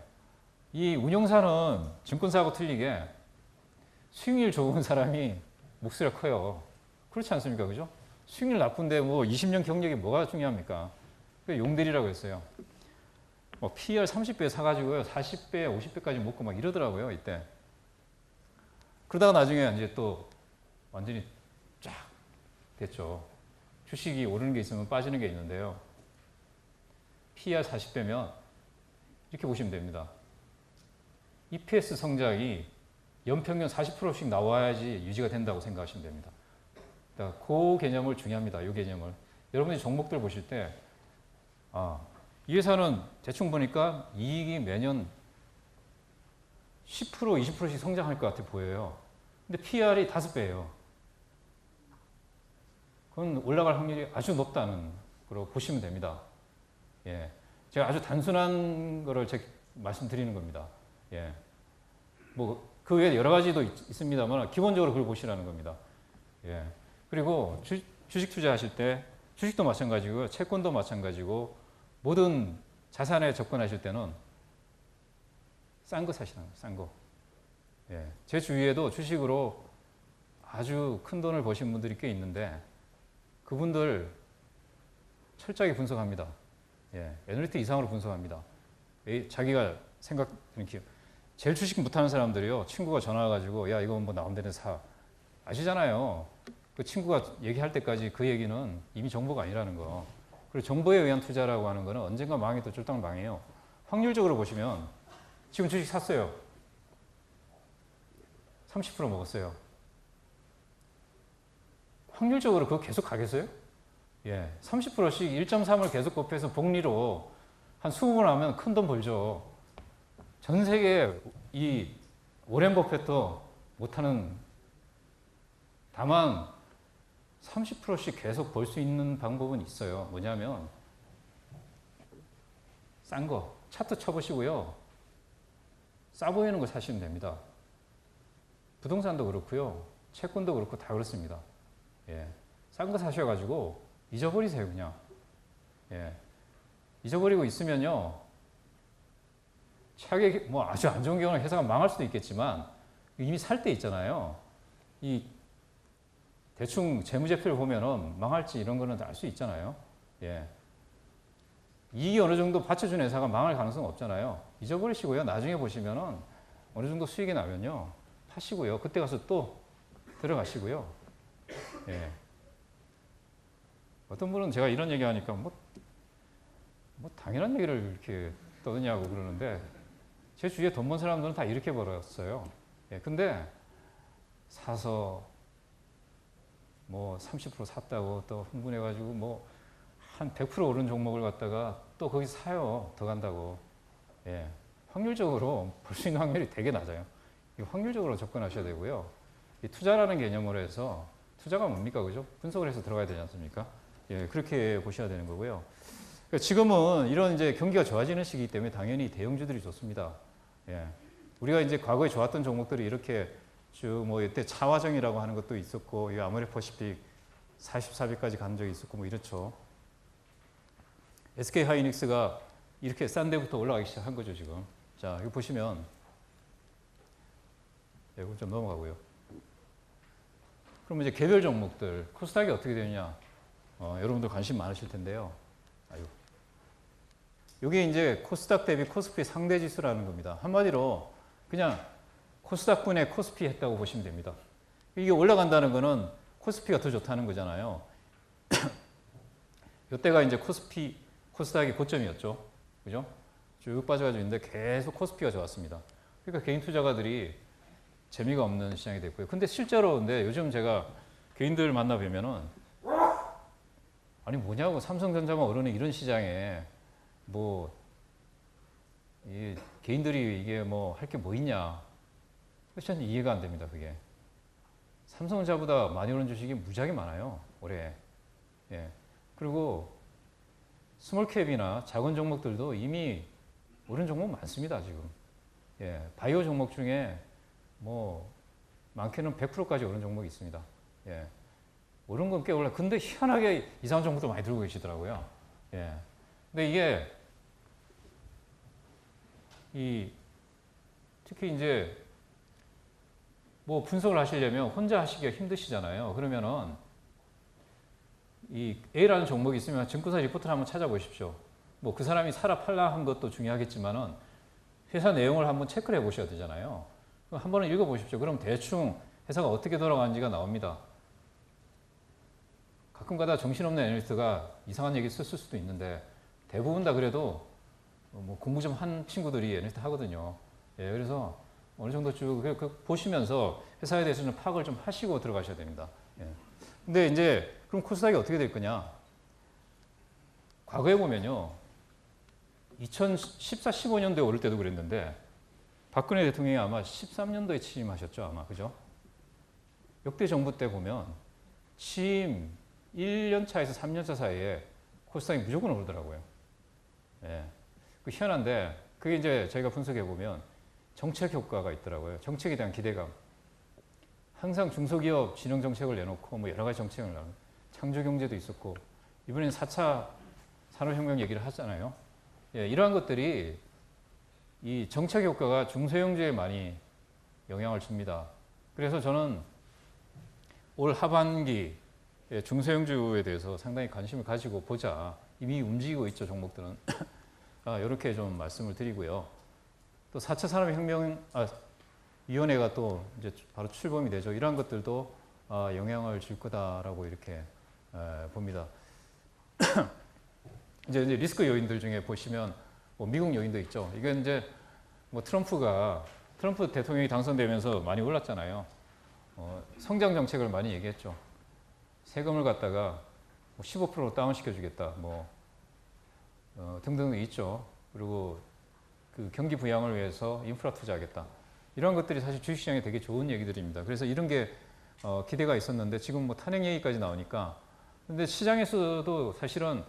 이 운용사는 증권사하고 틀리게 수익률 좋은 사람이 목소리가 커요. 그렇지 않습니까? 그죠? 수익률 나쁜데 뭐 20년 경력이 뭐가 중요합니까? 용대리라고 했어요. 뭐 PER 30배 사가지고요. 40배, 50배까지 먹고 막 이러더라고요. 이때. 그러다가 나중에 이제 또 완전히 쫙 됐죠. 주식이 오르는 게 있으면 빠지는 게 있는데요. PER 40배면 이렇게 보시면 됩니다. EPS 성장이 연평균 40%씩 나와야지 유지가 된다고 생각하시면 됩니다. 그러니까 그 개념을 중요합니다. 이 개념을. 여러분이 종목들 보실 때, 이 회사는 대충 보니까 이익이 매년 10%, 20%씩 성장할 것 같아 보여요. 근데 PR이 5배예요. 그건 올라갈 확률이 아주 높다는 걸로 보시면 됩니다. 예. 제가 아주 단순한 거를 말씀드리는 겁니다. 예. 뭐, 그 외에 여러 가지도 있습니다만, 기본적으로 그걸 보시라는 겁니다. 예. 그리고 주식 투자하실 때, 주식도 마찬가지고요. 채권도 마찬가지고, 모든 자산에 접근하실 때는 싼 거 사시는 거예요. 싼 거. 예. 제 주위에도 주식으로 아주 큰 돈을 버신 분들이 꽤 있는데, 그분들 철저하게 분석합니다. 예. 애널리틱 이상으로 분석합니다. 자기가 생각하는 기업. 제일 주식 못하는 사람들이요. 친구가 전화 와가지고 야 이거 뭐 나온 데는 사. 아시잖아요. 그 친구가 얘기할 때까지 그 얘기는 이미 정보가 아니라는 거. 그리고 정보에 의한 투자라고 하는 거는 언젠가 망해도 쫄딱 망해요. 확률적으로 보시면 지금 주식 샀어요. 30% 먹었어요. 확률적으로 그거 계속 가겠어요? 예, 30%씩 1.3을 계속 곱해서 복리로 한 20번 하면 큰 돈 벌죠. 전 세계 이 오렌 버핏도 못하는, 다만 30%씩 계속 벌 수 있는 방법은 있어요. 뭐냐면 싼 거 차트 쳐보시고요. 싸 보이는 거 사시면 됩니다. 부동산도 그렇고요. 채권도 그렇고 다 그렇습니다. 예, 싼 거 사셔가지고 잊어버리세요, 그냥. 예, 잊어버리고 있으면요. 최악의, 뭐 아주 안 좋은 경우는 회사가 망할 수도 있겠지만 이미 살 때 있잖아요. 이 대충 재무제표를 보면은 망할지 이런 거는 알 수 있잖아요. 예. 이익이 어느 정도 받쳐준 회사가 망할 가능성은 없잖아요. 잊어버리시고요. 나중에 보시면은 어느 정도 수익이 나면요. 파시고요. 그때 가서 또 들어가시고요. 예. 어떤 분은 제가 이런 얘기 하니까 뭐 당연한 얘기를 이렇게 떠드냐고 그러는데 제 주위에 돈 번 사람들은 다 이렇게 벌었어요. 예. 근데 사서 뭐 30% 샀다고 또 흥분해가지고 뭐 한 100% 오른 종목을 갖다가 또 거기 사요. 더 간다고. 예. 확률적으로 벌 수 있는 확률이 되게 낮아요. 이 확률적으로 접근하셔야 되고요. 이 투자라는 개념으로 해서 투자가 뭡니까? 그죠? 분석을 해서 들어가야 되지 않습니까? 예. 그렇게 보셔야 되는 거고요. 그러니까 지금은 이런 이제 경기가 좋아지는 시기이기 때문에 당연히 대형주들이 좋습니다. 예. 우리가 이제 과거에 좋았던 종목들이 이렇게 쭉 뭐 이때 차화정이라고 하는 것도 있었고, 이 아모레퍼시픽 44비까지 간 적이 있었고, 뭐 이렇죠. SK 하이닉스가 이렇게 싼 데부터 올라가기 시작한 거죠, 지금. 자, 이거 보시면, 이거 좀 넘어가고요. 그럼 이제 개별 종목들, 코스닥이 어떻게 되느냐. 여러분들 관심 많으실 텐데요. 아유. 이게 이제 코스닥 대비 코스피 상대 지수라는 겁니다. 한마디로 그냥 코스닥분의 코스피 했다고 보시면 됩니다. 이게 올라간다는 거는 코스피가 더 좋다는 거잖아요. 이때가 이제 코스닥이 고점이었죠. 그죠? 쭉 빠져가지고 있는데 계속 코스피가 좋았습니다. 그러니까 개인 투자가들이 재미가 없는 시장이 됐고요. 근데 실제로 근데 요즘 제가 개인들 만나 뵈면은 아니 뭐냐고 삼성전자만 오르는 이런 시장에 뭐 이 개인들이 이게 뭐 할 게 뭐 있냐. 저는 이해가 안 됩니다. 그게. 삼성전자보다 많이 오른 주식이 무지하게 많아요. 올해. 예. 그리고 스몰캡이나 작은 종목들도 이미 오른 종목 많습니다. 지금. 예. 바이오 종목 중에 뭐 많게는 100%까지 오른 종목이 있습니다. 예. 오른 건 꽤 올라. 근데 희한하게 이상한 종목도 많이 들고 계시더라고요. 예. 근데 이게 특히 이제 뭐 분석을 하시려면 혼자 하시기가 힘드시잖아요. 그러면은 이 A라는 종목이 있으면 증권사 리포트를 한번 찾아보십시오. 뭐 그 사람이 사라 팔라 한 것도 중요하겠지만은 회사 내용을 한번 체크를 해 보셔야 되잖아요. 한 번은 읽어 보십시오. 그럼 대충 회사가 어떻게 돌아가는지가 나옵니다. 가끔가다 정신없는 애널리스트가 이상한 얘기 쓸 수도 있는데 대부분 다 그래도 뭐 공부 좀 한 친구들이 애널리스트 하거든요. 예, 그래서 어느 정도 쭉 보시면서 회사에 대해서는 파악을 좀 하시고 들어가셔야 됩니다. 예. 근데 이제 그럼 코스닥이 어떻게 될 거냐? 과거에 보면요. 2014, 15년도에 오를 때도 그랬는데 박근혜 대통령이 아마 13년도에 취임하셨죠. 아마. 그죠? 역대 정부 때 보면 취임 1년 차에서 3년 차 사이에 코스닥이 무조건 오르더라고요. 예. 그 희한한데 그게 이제 저희가 분석해 보면 정책 효과가 있더라고요. 정책에 대한 기대감. 항상 중소기업 진흥 정책을 내놓고 뭐 여러 가지 정책을 내놓고 창조 경제도 있었고 이번에는 4차 산업혁명 얘기를 하잖아요. 예, 이러한 것들이 이 정책 효과가 중소형주에 많이 영향을 줍니다. 그래서 저는 올 하반기 중소형주에 대해서 상당히 관심을 가지고 보자. 이미 움직이고 있죠, 종목들은. 이렇게 좀 말씀을 드리고요. 또 4차 산업혁명위원회가 또 이제 바로 출범이 되죠. 이러한 것들도 영향을 줄 거다라고 이렇게 봅니다. 이제 리스크 요인들 중에 보시면 뭐 미국 요인도 있죠. 이건 이제 뭐 트럼프가 트럼프 대통령이 당선되면서 많이 올랐잖아요. 성장 정책을 많이 얘기했죠. 세금을 갖다가 15% 다운시켜주겠다, 등등 있죠. 그리고 그 경기 부양을 위해서 인프라 투자하겠다. 이런 것들이 사실 주식시장에 되게 좋은 얘기들입니다. 그래서 이런 게 기대가 있었는데 지금 탄핵 얘기까지 나오니까, 근데 시장에서도 사실은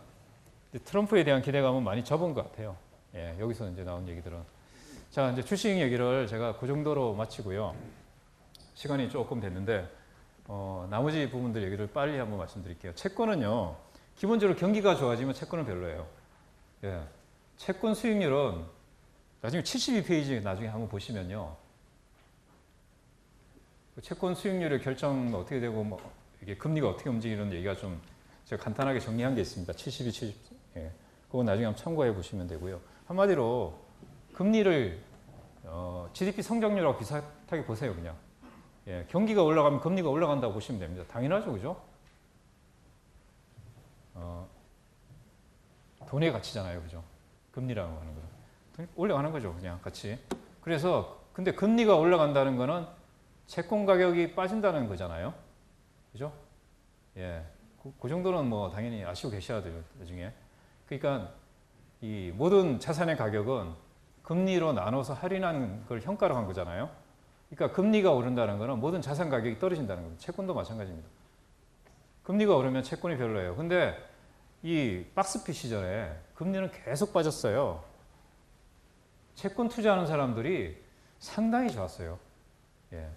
트럼프에 대한 기대감은 많이 접은 것 같아요. 예, 여기서 이제 나온 얘기들은. 자, 이제 주식 얘기를 제가 그 정도로 마치고요. 시간이 조금 됐는데, 나머지 부분들 얘기를 빨리 한번 말씀드릴게요. 채권은요, 기본적으로 경기가 좋아지면 채권은 별로예요. 예, 채권 수익률은 나중에 72페이지 나중에 한번 보시면요. 채권 수익률의 결정 어떻게 되고, 이게 금리가 어떻게 움직이는 얘기가 좀 제가 간단하게 정리한 게 있습니다. 72, 70. 예, 그거 나중에 한번 참고해 보시면 되고요. 한마디로 금리를 GDP 성장률하고 비슷하게 보세요, 그냥. 예, 경기가 올라가면 금리가 올라간다고 보시면 됩니다. 당연하죠, 그죠? 돈의 가치잖아요, 그죠? 금리라고 하는 거는. 올라가는 거죠, 그냥 같이. 그래서, 근데 금리가 올라간다는 거는 채권 가격이 빠진다는 거잖아요. 그죠? 예. 그 정도는 당연히 아시고 계셔야 돼요, 나중에. 그러니까 이 모든 자산의 가격은 금리로 나눠서 할인한 걸 현가로 한 거잖아요. 그러니까 금리가 오른다는 거는 모든 자산 가격이 떨어진다는 겁니다. 채권도 마찬가지입니다. 금리가 오르면 채권이 별로예요. 근데 이 박스피 시절에 금리는 계속 빠졌어요. 채권 투자하는 사람들이 상당히 좋았어요. 예.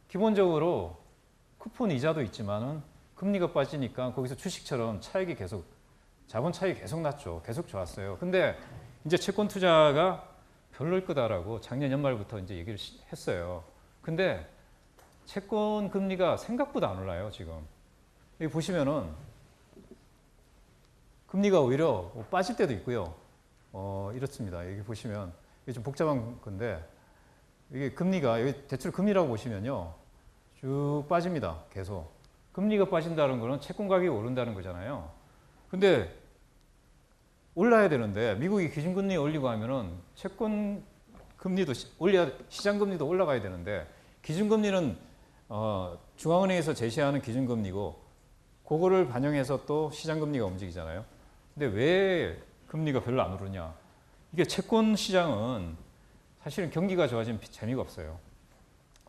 기본적으로 쿠폰 이자도 있지만은 금리가 빠지니까 거기서 주식처럼 차익이 계속, 자본 차익이 계속 났죠. 계속 좋았어요. 근데 이제 채권 투자가 별로일 거다라고 작년 연말부터 이제 얘기를 했어요. 근데 채권 금리가 생각보다 안 올라요, 지금. 여기 보시면은 금리가 오히려 빠질 때도 있고요. 이렇습니다. 여기 보시면, 이게 좀 복잡한 건데, 이게 금리가, 여기 대출 금리라고 보시면요. 쭉 빠집니다. 계속. 금리가 빠진다는 거는 채권 가격이 오른다는 거잖아요. 근데 올라야 되는데 미국이 기준금리 올리고 하면은 채권 금리도 올려야, 시장 금리도 올라가야 되는데, 기준금리는 중앙은행에서 제시하는 기준금리고 그거를 반영해서 또 시장 금리가 움직이잖아요. 근데 왜 금리가 별로 안 오르냐? 이게 채권 시장은 사실은 경기가 좋아지면 재미가 없어요.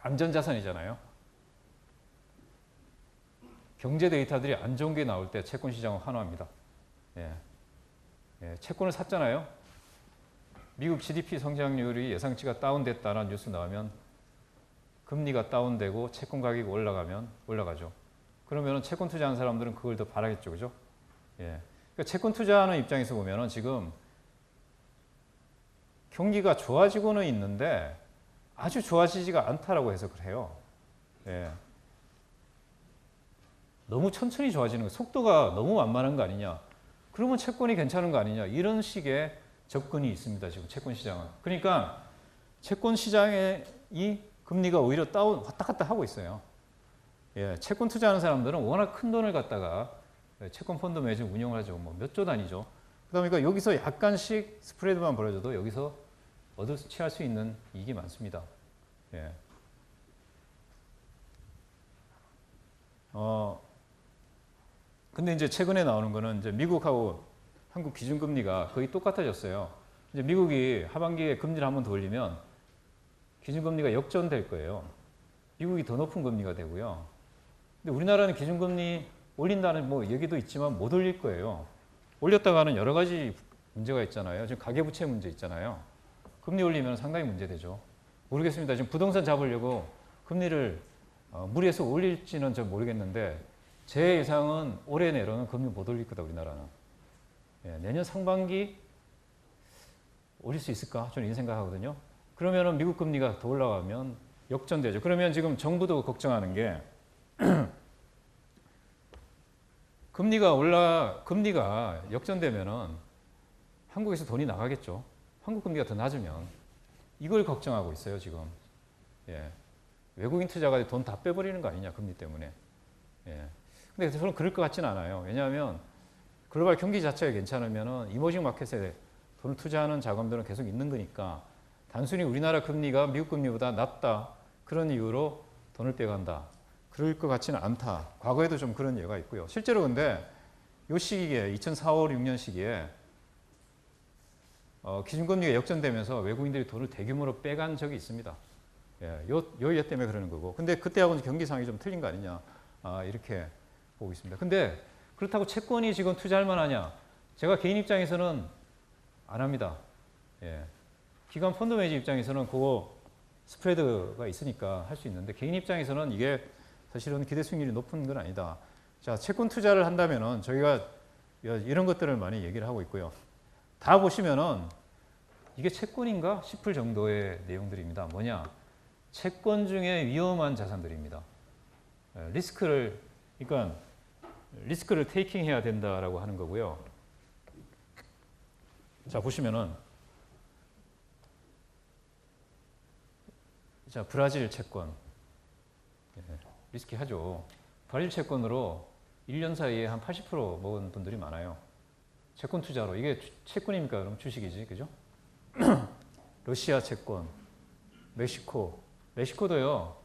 안전자산이잖아요. 경제 데이터들이 안 좋은 게 나올 때 채권 시장은 환호합니다. 예. 예, 채권을 샀잖아요. 미국 GDP 성장률이 예상치가 다운됐다는 뉴스 나오면 금리가 다운되고 채권 가격이 올라가면 올라가죠. 그러면 채권 투자하는 사람들은 그걸 더 바라겠죠, 그죠? 예. 그러니까 채권 투자하는 입장에서 보면은 지금 경기가 좋아지고는 있는데 아주 좋아지지가 않다라고 해석을 해요. 예. 너무 천천히 좋아지는 거, 속도가 너무 완만한 거 아니냐? 그러면 채권이 괜찮은 거 아니냐? 이런 식의 접근이 있습니다, 지금 채권 시장은. 그러니까 채권 시장의 이 금리가 오히려 왔다 갔다 하고 있어요. 예, 채권 투자하는 사람들은 워낙 큰 돈을 갖다가 채권 펀드 매주 운영을 하죠. 몇 조 단위죠. 그러니까 여기서 약간씩 스프레드만 벌어져도 여기서 취할 수 있는 이익이 많습니다. 예. 근데 이제 최근에 나오는 거는 이제 미국하고 한국 기준금리가 거의 똑같아졌어요. 이제 미국이 하반기에 금리를 한 번 더 올리면 기준금리가 역전될 거예요. 미국이 더 높은 금리가 되고요. 근데 우리나라는 기준금리 올린다는 얘기도 있지만 못 올릴 거예요. 올렸다가는 여러 가지 문제가 있잖아요. 지금 가계부채 문제 있잖아요. 금리 올리면 상당히 문제되죠. 모르겠습니다. 지금 부동산 잡으려고 금리를 무리해서 올릴지는 좀 모르겠는데 제 예상은 올해 내로는 금리 못 올릴 거다, 우리나라는. 예, 내년 상반기 올릴 수 있을까? 저는 이 생각하거든요. 그러면은 미국 금리가 더 올라가면 역전되죠. 그러면 지금 정부도 걱정하는 게 금리가 역전되면은 한국에서 돈이 나가겠죠. 한국 금리가 더 낮으면 이걸 걱정하고 있어요, 지금. 예. 외국인 투자가 돈 다 빼버리는 거 아니냐, 금리 때문에. 예. 근데 저는 그럴 것 같지는 않아요. 왜냐하면 글로벌 경기 자체가 괜찮으면은 이머징 마켓에 돈을 투자하는 자금들은 계속 있는 거니까 단순히 우리나라 금리가 미국 금리보다 낮다. 그런 이유로 돈을 빼간다. 그럴 것 같지는 않다. 과거에도 좀 그런 예가 있고요. 실제로 근데 이 시기에 2004, 6년 시기에 기준금리가 역전되면서 외국인들이 돈을 대규모로 빼간 적이 있습니다. 예, 요 예 때문에 그러는 거고. 근데 그때하고는 경기 상황이 좀 틀린 거 아니냐. 이렇게 보고 있습니다. 근데 그렇다고 채권이 지금 투자할 만하냐? 제가 개인 입장에서는 안 합니다. 예. 기관 펀드 매니저 입장에서는 그거 스프레드가 있으니까 할 수 있는데 개인 입장에서는 이게 사실은 기대 수익률이 높은 건 아니다. 자, 채권 투자를 한다면은 저희가 이런 것들을 많이 얘기를 하고 있고요. 다 보시면은 이게 채권인가 싶을 정도의 내용들입니다. 뭐냐? 채권 중에 위험한 자산들입니다. 그러니까 리스크를 테이킹 해야 된다라고 하는 거고요. 자, 보시면은 자, 브라질 채권. 리스키하죠. 브라질 채권으로 1년 사이에 한 80% 먹은 분들이 많아요. 채권 투자로. 이게 채권입니까? 그럼 주식이지. 그죠? 러시아 채권, 멕시코도요.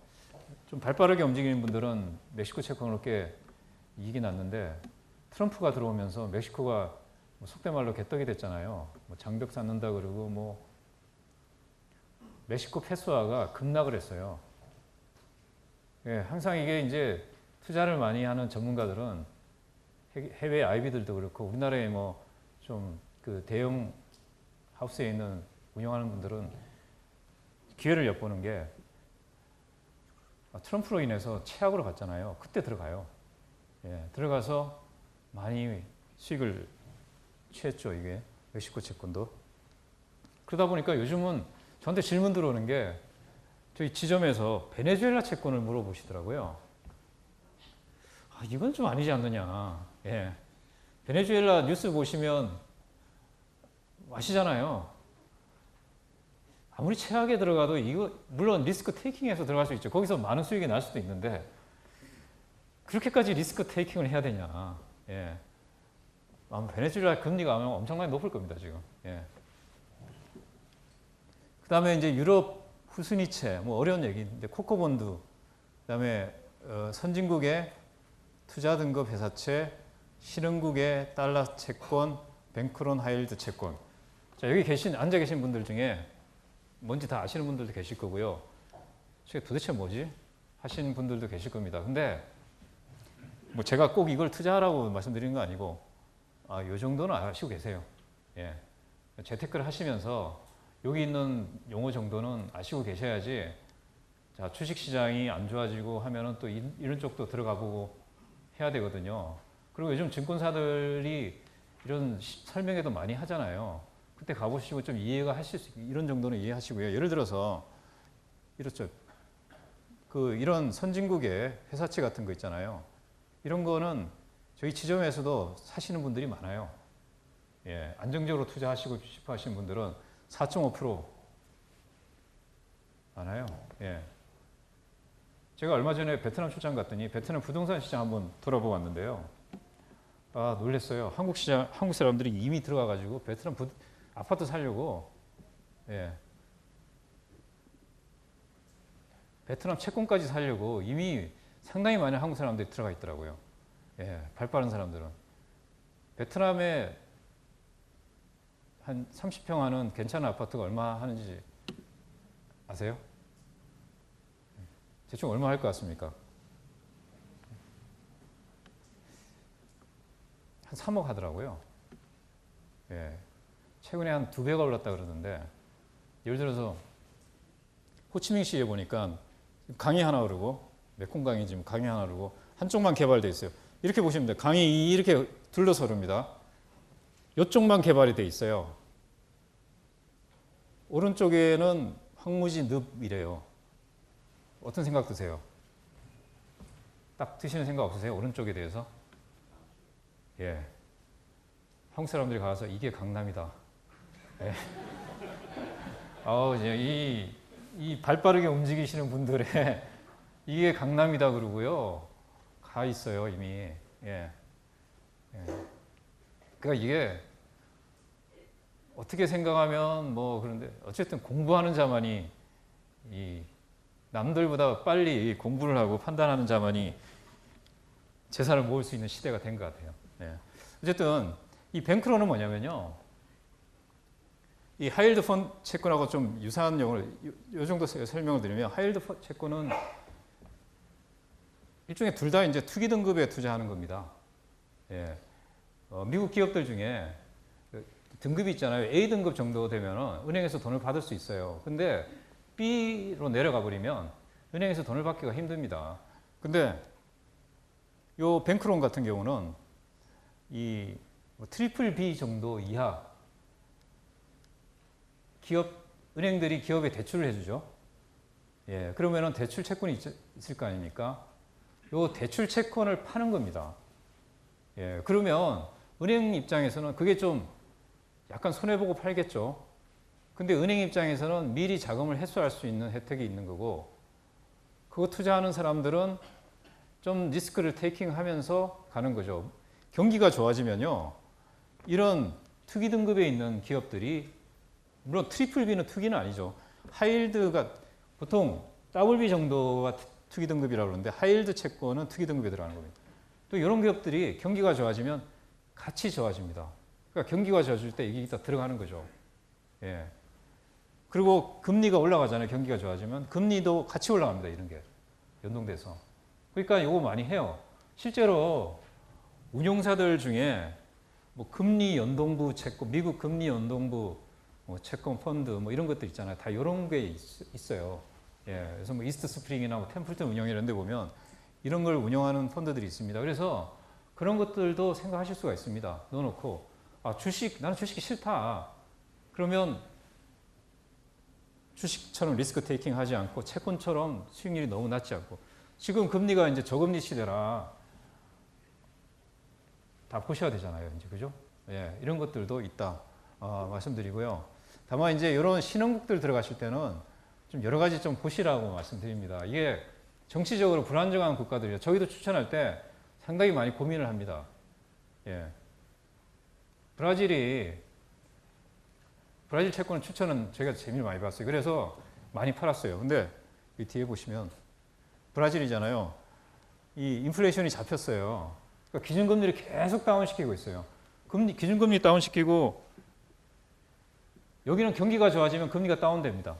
좀 발빠르게 움직이는 분들은 멕시코 채권으로 꽤 이익이 났는데 트럼프가 들어오면서 멕시코가 속된 말로 개떡이 됐잖아요. 장벽 쌓는다 그러고 멕시코 페소화가 급락을 했어요. 예, 항상 이게 이제 투자를 많이 하는 전문가들은 해외 IB들도 그렇고 우리나라에 좀 그 대형 하우스에 있는 운영하는 분들은 기회를 엿보는 게 트럼프로 인해서 최악으로 갔잖아요. 그때 들어가요. 예, 들어가서 많이 수익을 취했죠. 이게 멕시코 채권도. 그러다 보니까 요즘은 저한테 질문 들어오는 게 저희 지점에서 베네수엘라 채권을 물어보시더라고요. 이건 좀 아니지 않느냐. 예. 베네수엘라 뉴스 보시면 아시잖아요. 아무리 최악에 들어가도 이거 물론 리스크 테이킹해서 들어갈 수 있죠. 거기서 많은 수익이 날 수도 있는데 그렇게까지 리스크 테이킹을 해야 되냐. 예. 아마 베네수엘라 금리가 아마 엄청나게 높을 겁니다, 지금. 예. 그 다음에 이제 유럽 후순위채, 어려운 얘기인데, 코코본드, 그 다음에 선진국의 투자 등급 회사채, 신흥국의 달러 채권, 뱅크론 하이힐드 채권. 자, 여기 앉아 계신 분들 중에 뭔지 다 아시는 분들도 계실 거고요. 도대체 뭐지? 하시는 분들도 계실 겁니다. 근데 제가 꼭 이걸 투자하라고 말씀드리는 거 아니고, 요 정도는 아시고 계세요. 예. 재테크를 하시면서 여기 있는 용어 정도는 아시고 계셔야지, 자, 주식 시장이 안 좋아지고 하면은 또 이런 쪽도 들어가 보고 해야 되거든요. 그리고 요즘 증권사들이 이런 설명회도 많이 하잖아요. 그때 가보시고 좀 이해가 하실 수, 이런 정도는 이해하시고요. 예를 들어서, 이렇죠. 이런 선진국의 회사채 같은 거 있잖아요. 이런 거는 저희 지점에서도 사시는 분들이 많아요. 예, 안정적으로 투자하시고 싶어 하시는 분들은 4.5% 많아요. 예. 제가 얼마 전에 베트남 출장 갔더니 베트남 부동산 시장 한번 돌아보고 왔는데요. 놀랬어요. 한국 사람들이 이미 들어가가지고 베트남 아파트 사려고, 예. 베트남 채권까지 사려고 이미 상당히 많은 한국 사람들이 들어가 있더라고요. 예, 발 빠른 사람들은. 베트남에 한 30평 하는 괜찮은 아파트가 얼마 하는지 아세요? 대충 얼마 할 것 같습니까? 한 3억 하더라고요. 예. 최근에 한 2배가 올랐다 그러던데, 예를 들어서 호치민시에 보니까 강이 하나 흐르고, 메콩강이 지금 강이 하나 흐르고, 한쪽만 개발되어 있어요. 이렇게 보시면 돼요. 강이 이렇게 둘러서 흐릅니다. 이쪽만 개발이 되어 있어요. 오른쪽에는 황무지 늪이래요. 어떤 생각 드세요? 딱 드시는 생각 없으세요? 오른쪽에 대해서? 예. 한국 사람들이 가서 이게 강남이다. 예. 이 발빠르게 움직이시는 분들의 이게 강남이다 그러고요. 가 있어요, 이미. 예. 예. 그러니까 이게 어떻게 생각하면 뭐 그런데 어쨌든 공부하는 자만이 이 남들보다 빨리 공부를 하고 판단하는 자만이 재산을 모을 수 있는 시대가 된 것 같아요. 예. 어쨌든 이 뱅크론은 뭐냐면요. 이 하이힐드 펀드 채권하고 좀 유사한 용어를 이 정도 설명을 드리면 하이힐드 채권은 일종의 둘 다 이제 투기 등급에 투자하는 겁니다. 예. 미국 기업들 중에 등급이 있잖아요. A 등급 정도 되면 은행에서 돈을 받을 수 있어요. 근데 B로 내려가 버리면 은행에서 돈을 받기가 힘듭니다. 근데 요 뱅크론 같은 경우는 이 트리플 B 정도 이하 은행들이 기업에 대출을 해주죠. 예, 그러면은 대출 채권이 있을 거 아닙니까? 요 대출 채권을 파는 겁니다. 예, 그러면 은행 입장에서는 그게 좀 약간 손해보고 팔겠죠. 근데 은행 입장에서는 미리 자금을 회수할 수 있는 혜택이 있는 거고, 그거 투자하는 사람들은 좀 리스크를 테이킹하면서 가는 거죠. 경기가 좋아지면요, 이런 투기 등급에 있는 기업들이, 물론 트리플 B는 투기는 아니죠. 하이힐드가 보통 더블 B 정도가 투기 등급이라고 그러는데 하이힐드 채권은 투기 등급에 들어가는 겁니다. 또 이런 기업들이 경기가 좋아지면 같이 좋아집니다. 그러니까 경기가 좋아질 때 이게 다 들어가는 거죠. 예. 그리고 금리가 올라가잖아요. 경기가 좋아지면 금리도 같이 올라갑니다. 이런 게 연동돼서. 그러니까 이거 많이 해요. 실제로 운용사들 중에 뭐 금리 연동부 채권, 미국 금리 연동부 뭐 채권 펀드 뭐 이런 것들 있잖아요. 다 이런 게 있어요. 예. 그래서 뭐 이스트 스프링이나 뭐 템플턴 운영 이런 데 보면 이런 걸 운영하는 펀드들이 있습니다. 그래서 그런 것들도 생각하실 수가 있습니다. 넣어놓고, 아, 나는 주식이 싫다. 그러면 주식처럼 리스크 테이킹 하지 않고 채권처럼 수익률이 너무 낮지 않고, 지금 금리가 이제 저금리 시대라 다 보셔야 되잖아요. 이제 그죠? 예, 이런 것들도 있다. 말씀드리고요. 다만 이제 이런 신흥국들 들어가실 때는 좀 여러 가지 좀 보시라고 말씀드립니다. 이게 정치적으로 불안정한 국가들이요. 저희도 추천할 때 상당히 많이 고민을 합니다. 예. 브라질 채권 추천은 저희가 재미를 많이 봤어요. 그래서 많이 팔았어요. 근데 이 뒤에 보시면 브라질이잖아요. 이 인플레이션이 잡혔어요. 그러니까 기준금리를 계속 다운시키고 있어요. 기준금리 다운시키고, 여기는 경기가 좋아지면 금리가 다운됩니다.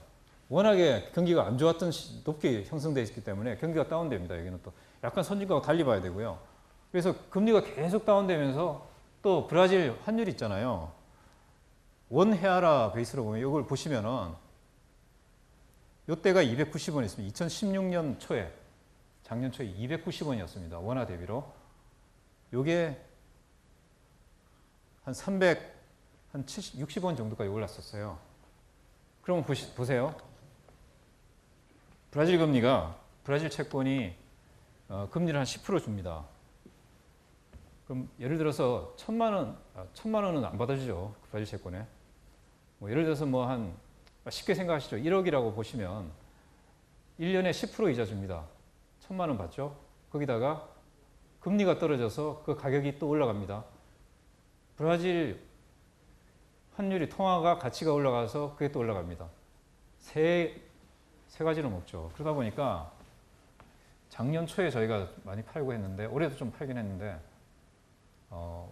워낙에 경기가 안 좋았던 높게 형성되어 있기 때문에 경기가 다운됩니다. 여기는 또 약간 선진국하고 달리 봐야 되고요. 그래서 금리가 계속 다운되면서 또 브라질 환율 있잖아요. 원헤아라 베이스로 보면 이걸 보시면은 이때가 290원이었습니다. 2016년 초에, 작년 초에 290원이었습니다. 원화 대비로. 요게 한 60원 정도까지 올랐었어요. 그럼 보세요. 브라질 채권이 금리를 한 10% 줍니다. 그럼 예를 들어서 1,000만 원은 안 받아주죠. 브라질 채권에. 뭐 예를 들어서 뭐 쉽게 생각하시죠. 1억이라고 보시면 1년에 10% 이자 줍니다. 1,000만 원 받죠. 거기다가 금리가 떨어져서 그 가격이 또 올라갑니다. 브라질 환율이 통화가 가치가 올라가서 그게 또 올라갑니다. 세 가지로 먹죠. 그러다 보니까 작년 초에 저희가 많이 팔고 했는데, 올해도 좀 팔긴 했는데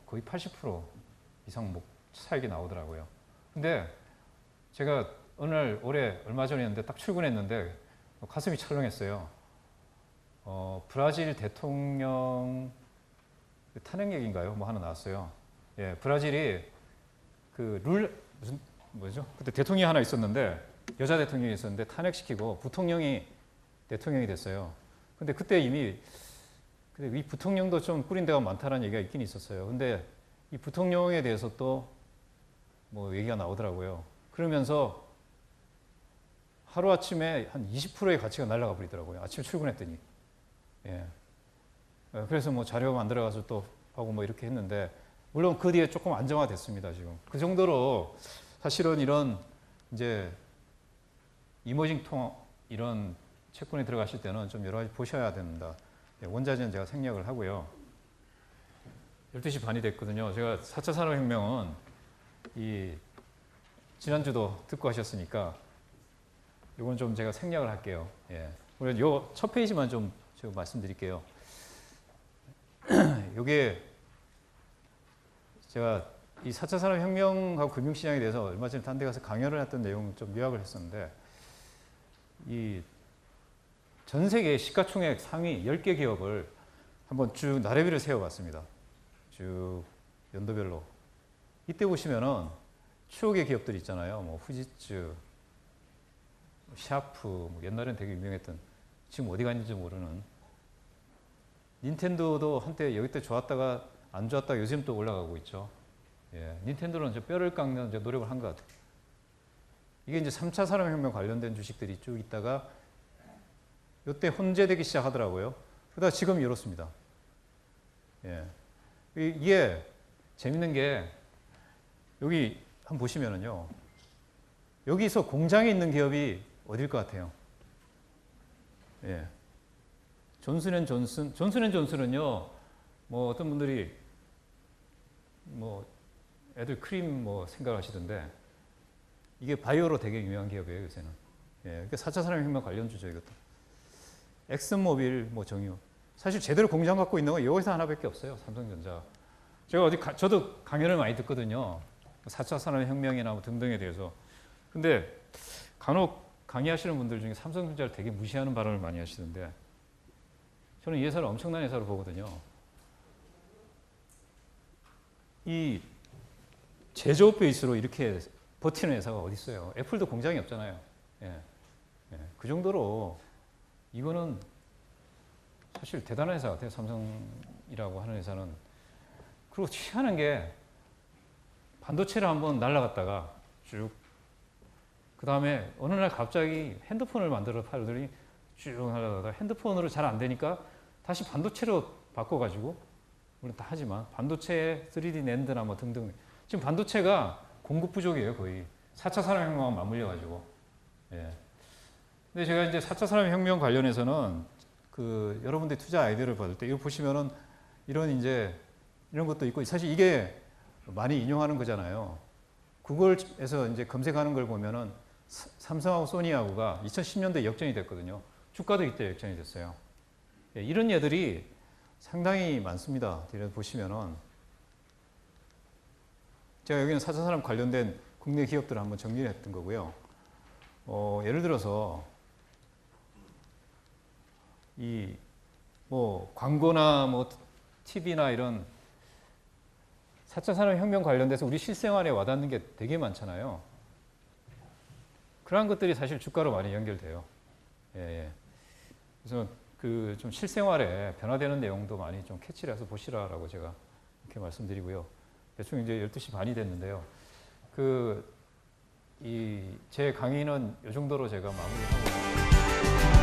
거의 80% 이상 차익이 나오더라고요. 근데 제가 올해 얼마 전이었는데 딱 출근했는데 가슴이 철렁했어요. 브라질 대통령 탄핵 얘기인가요? 뭐 하나 나왔어요. 예, 브라질이 그때 대통령이 하나 있었는데, 여자 대통령이 있었는데 탄핵시키고 부통령이 대통령이 됐어요. 근데 그때 이미 이 부통령도 좀 꾸린 데가 많다는 얘기가 있긴 있었어요. 근데 이 부통령에 대해서 또 뭐 얘기가 나오더라고요. 그러면서 하루아침에 한 20%의 가치가 날아가 버리더라고요. 아침에 출근했더니. 예. 그래서 뭐 자료 만들어가서 또 하고 뭐 이렇게 했는데, 물론 그 뒤에 조금 안정화됐습니다, 지금. 그 정도로 사실은 이런 이제 이머징 이런 채권에 들어가실 때는 좀 여러 가지 보셔야 됩니다. 원자재는 제가 생략을 하고요. 12시 반이 됐거든요. 제가 4차 산업혁명은 이 지난주도 듣고 하셨으니까 이건 좀 제가 생략을 할게요. 예. 우리 요 첫 페이지만 좀 제가 말씀드릴게요. 요게 제가 이 4차 산업혁명하고 금융시장에 대해서 얼마 전에 딴 데 가서 강연을 했던 내용을 좀 요약을 했었는데, 이 전 세계 시가총액 상위 10개 기업을 한번 쭉 나래비를 세워봤습니다. 쭉 연도별로. 이때 보시면은 추억의 기업들 있잖아요. 뭐 후지츠, 샤프, 뭐 옛날엔 되게 유명했던, 지금 어디 갔는지 모르는. 닌텐도도 한때 여기 때 좋았다가 안 좋았다가 요즘 또 올라가고 있죠. 예, 닌텐도는 이제 뼈를 깎는 이제 노력을 한 것 같아요. 이게 이제 3차 산업혁명 관련된 주식들이 쭉 있다가 이때 혼재되기 시작하더라고요. 그러다 지금 이렇습니다. 예. 이게 재밌는 게 여기 한번 보시면은요. 여기서 공장에 있는 기업이 어딜 것 같아요? 예. 존슨앤존슨은요. 뭐 어떤 분들이 뭐 애들 크림 뭐 생각하시던데 이게 바이오로 되게 유명한 기업이에요, 요새는. 예. 그러니까 4차 산업혁명 관련주죠, 이것도. 엑슨모빌, 뭐 정유. 사실 제대로 공장 갖고 있는 건 여기서 하나밖에 없어요, 삼성전자. 제가 저도 강연을 많이 듣거든요. 4차 산업혁명이나 뭐 등등에 대해서. 근데 간혹 강의하시는 분들 중에 삼성전자를 되게 무시하는 발언을 많이 하시던데, 저는 이 회사를 엄청난 회사로 보거든요. 이 제조업 베이스로 이렇게 버티는 회사가 어디 있어요? 애플도 공장이 없잖아요. 예. 예. 그 정도로 이거는 사실 대단한 회사 같아요. 삼성이라고 하는 회사는. 그리고 희한한 게 반도체를 한번 날아갔다가 쭉, 그 다음에 어느 날 갑자기 핸드폰을 만들어 팔더니 쭉 날아가다가 핸드폰으로 잘 안 되니까 다시 반도체로 바꿔가지고, 물론 다 하지만 반도체에 3D 낸드나 뭐 등등. 지금 반도체가 공급 부족이에요, 거의. 4차 산업혁명과 맞물려가지고. 예. 근데 제가 이제 4차 산업혁명 관련해서는 그 여러분들이 투자 아이디어를 받을 때 이거 보시면은 이런 것도 있고, 사실 이게 많이 인용하는 거잖아요. 구글에서 이제 검색하는 걸 보면은 삼성하고 소니하고가 2010년도에 역전이 됐거든요. 주가도 이때 역전이 됐어요. 예, 이런 예들이 상당히 많습니다. 보시면은 제가 여기는 4차 산업 관련된 국내 기업들을 한번 정리를 했던 거고요. 예를 들어서 이 뭐 광고나 뭐 TV나 이런 4차 산업혁명 관련돼서 우리 실생활에 와닿는 게 되게 많잖아요. 그러한 것들이 사실 주가로 많이 연결돼요. 예, 예. 그래서 그 좀 실생활에 변화되는 내용도 많이 좀 캐치를 해서 보시라라고 제가 이렇게 말씀드리고요. 대충 이제 12시 반이 됐는데요. 제 강의는 이 정도로 제가 마무리하고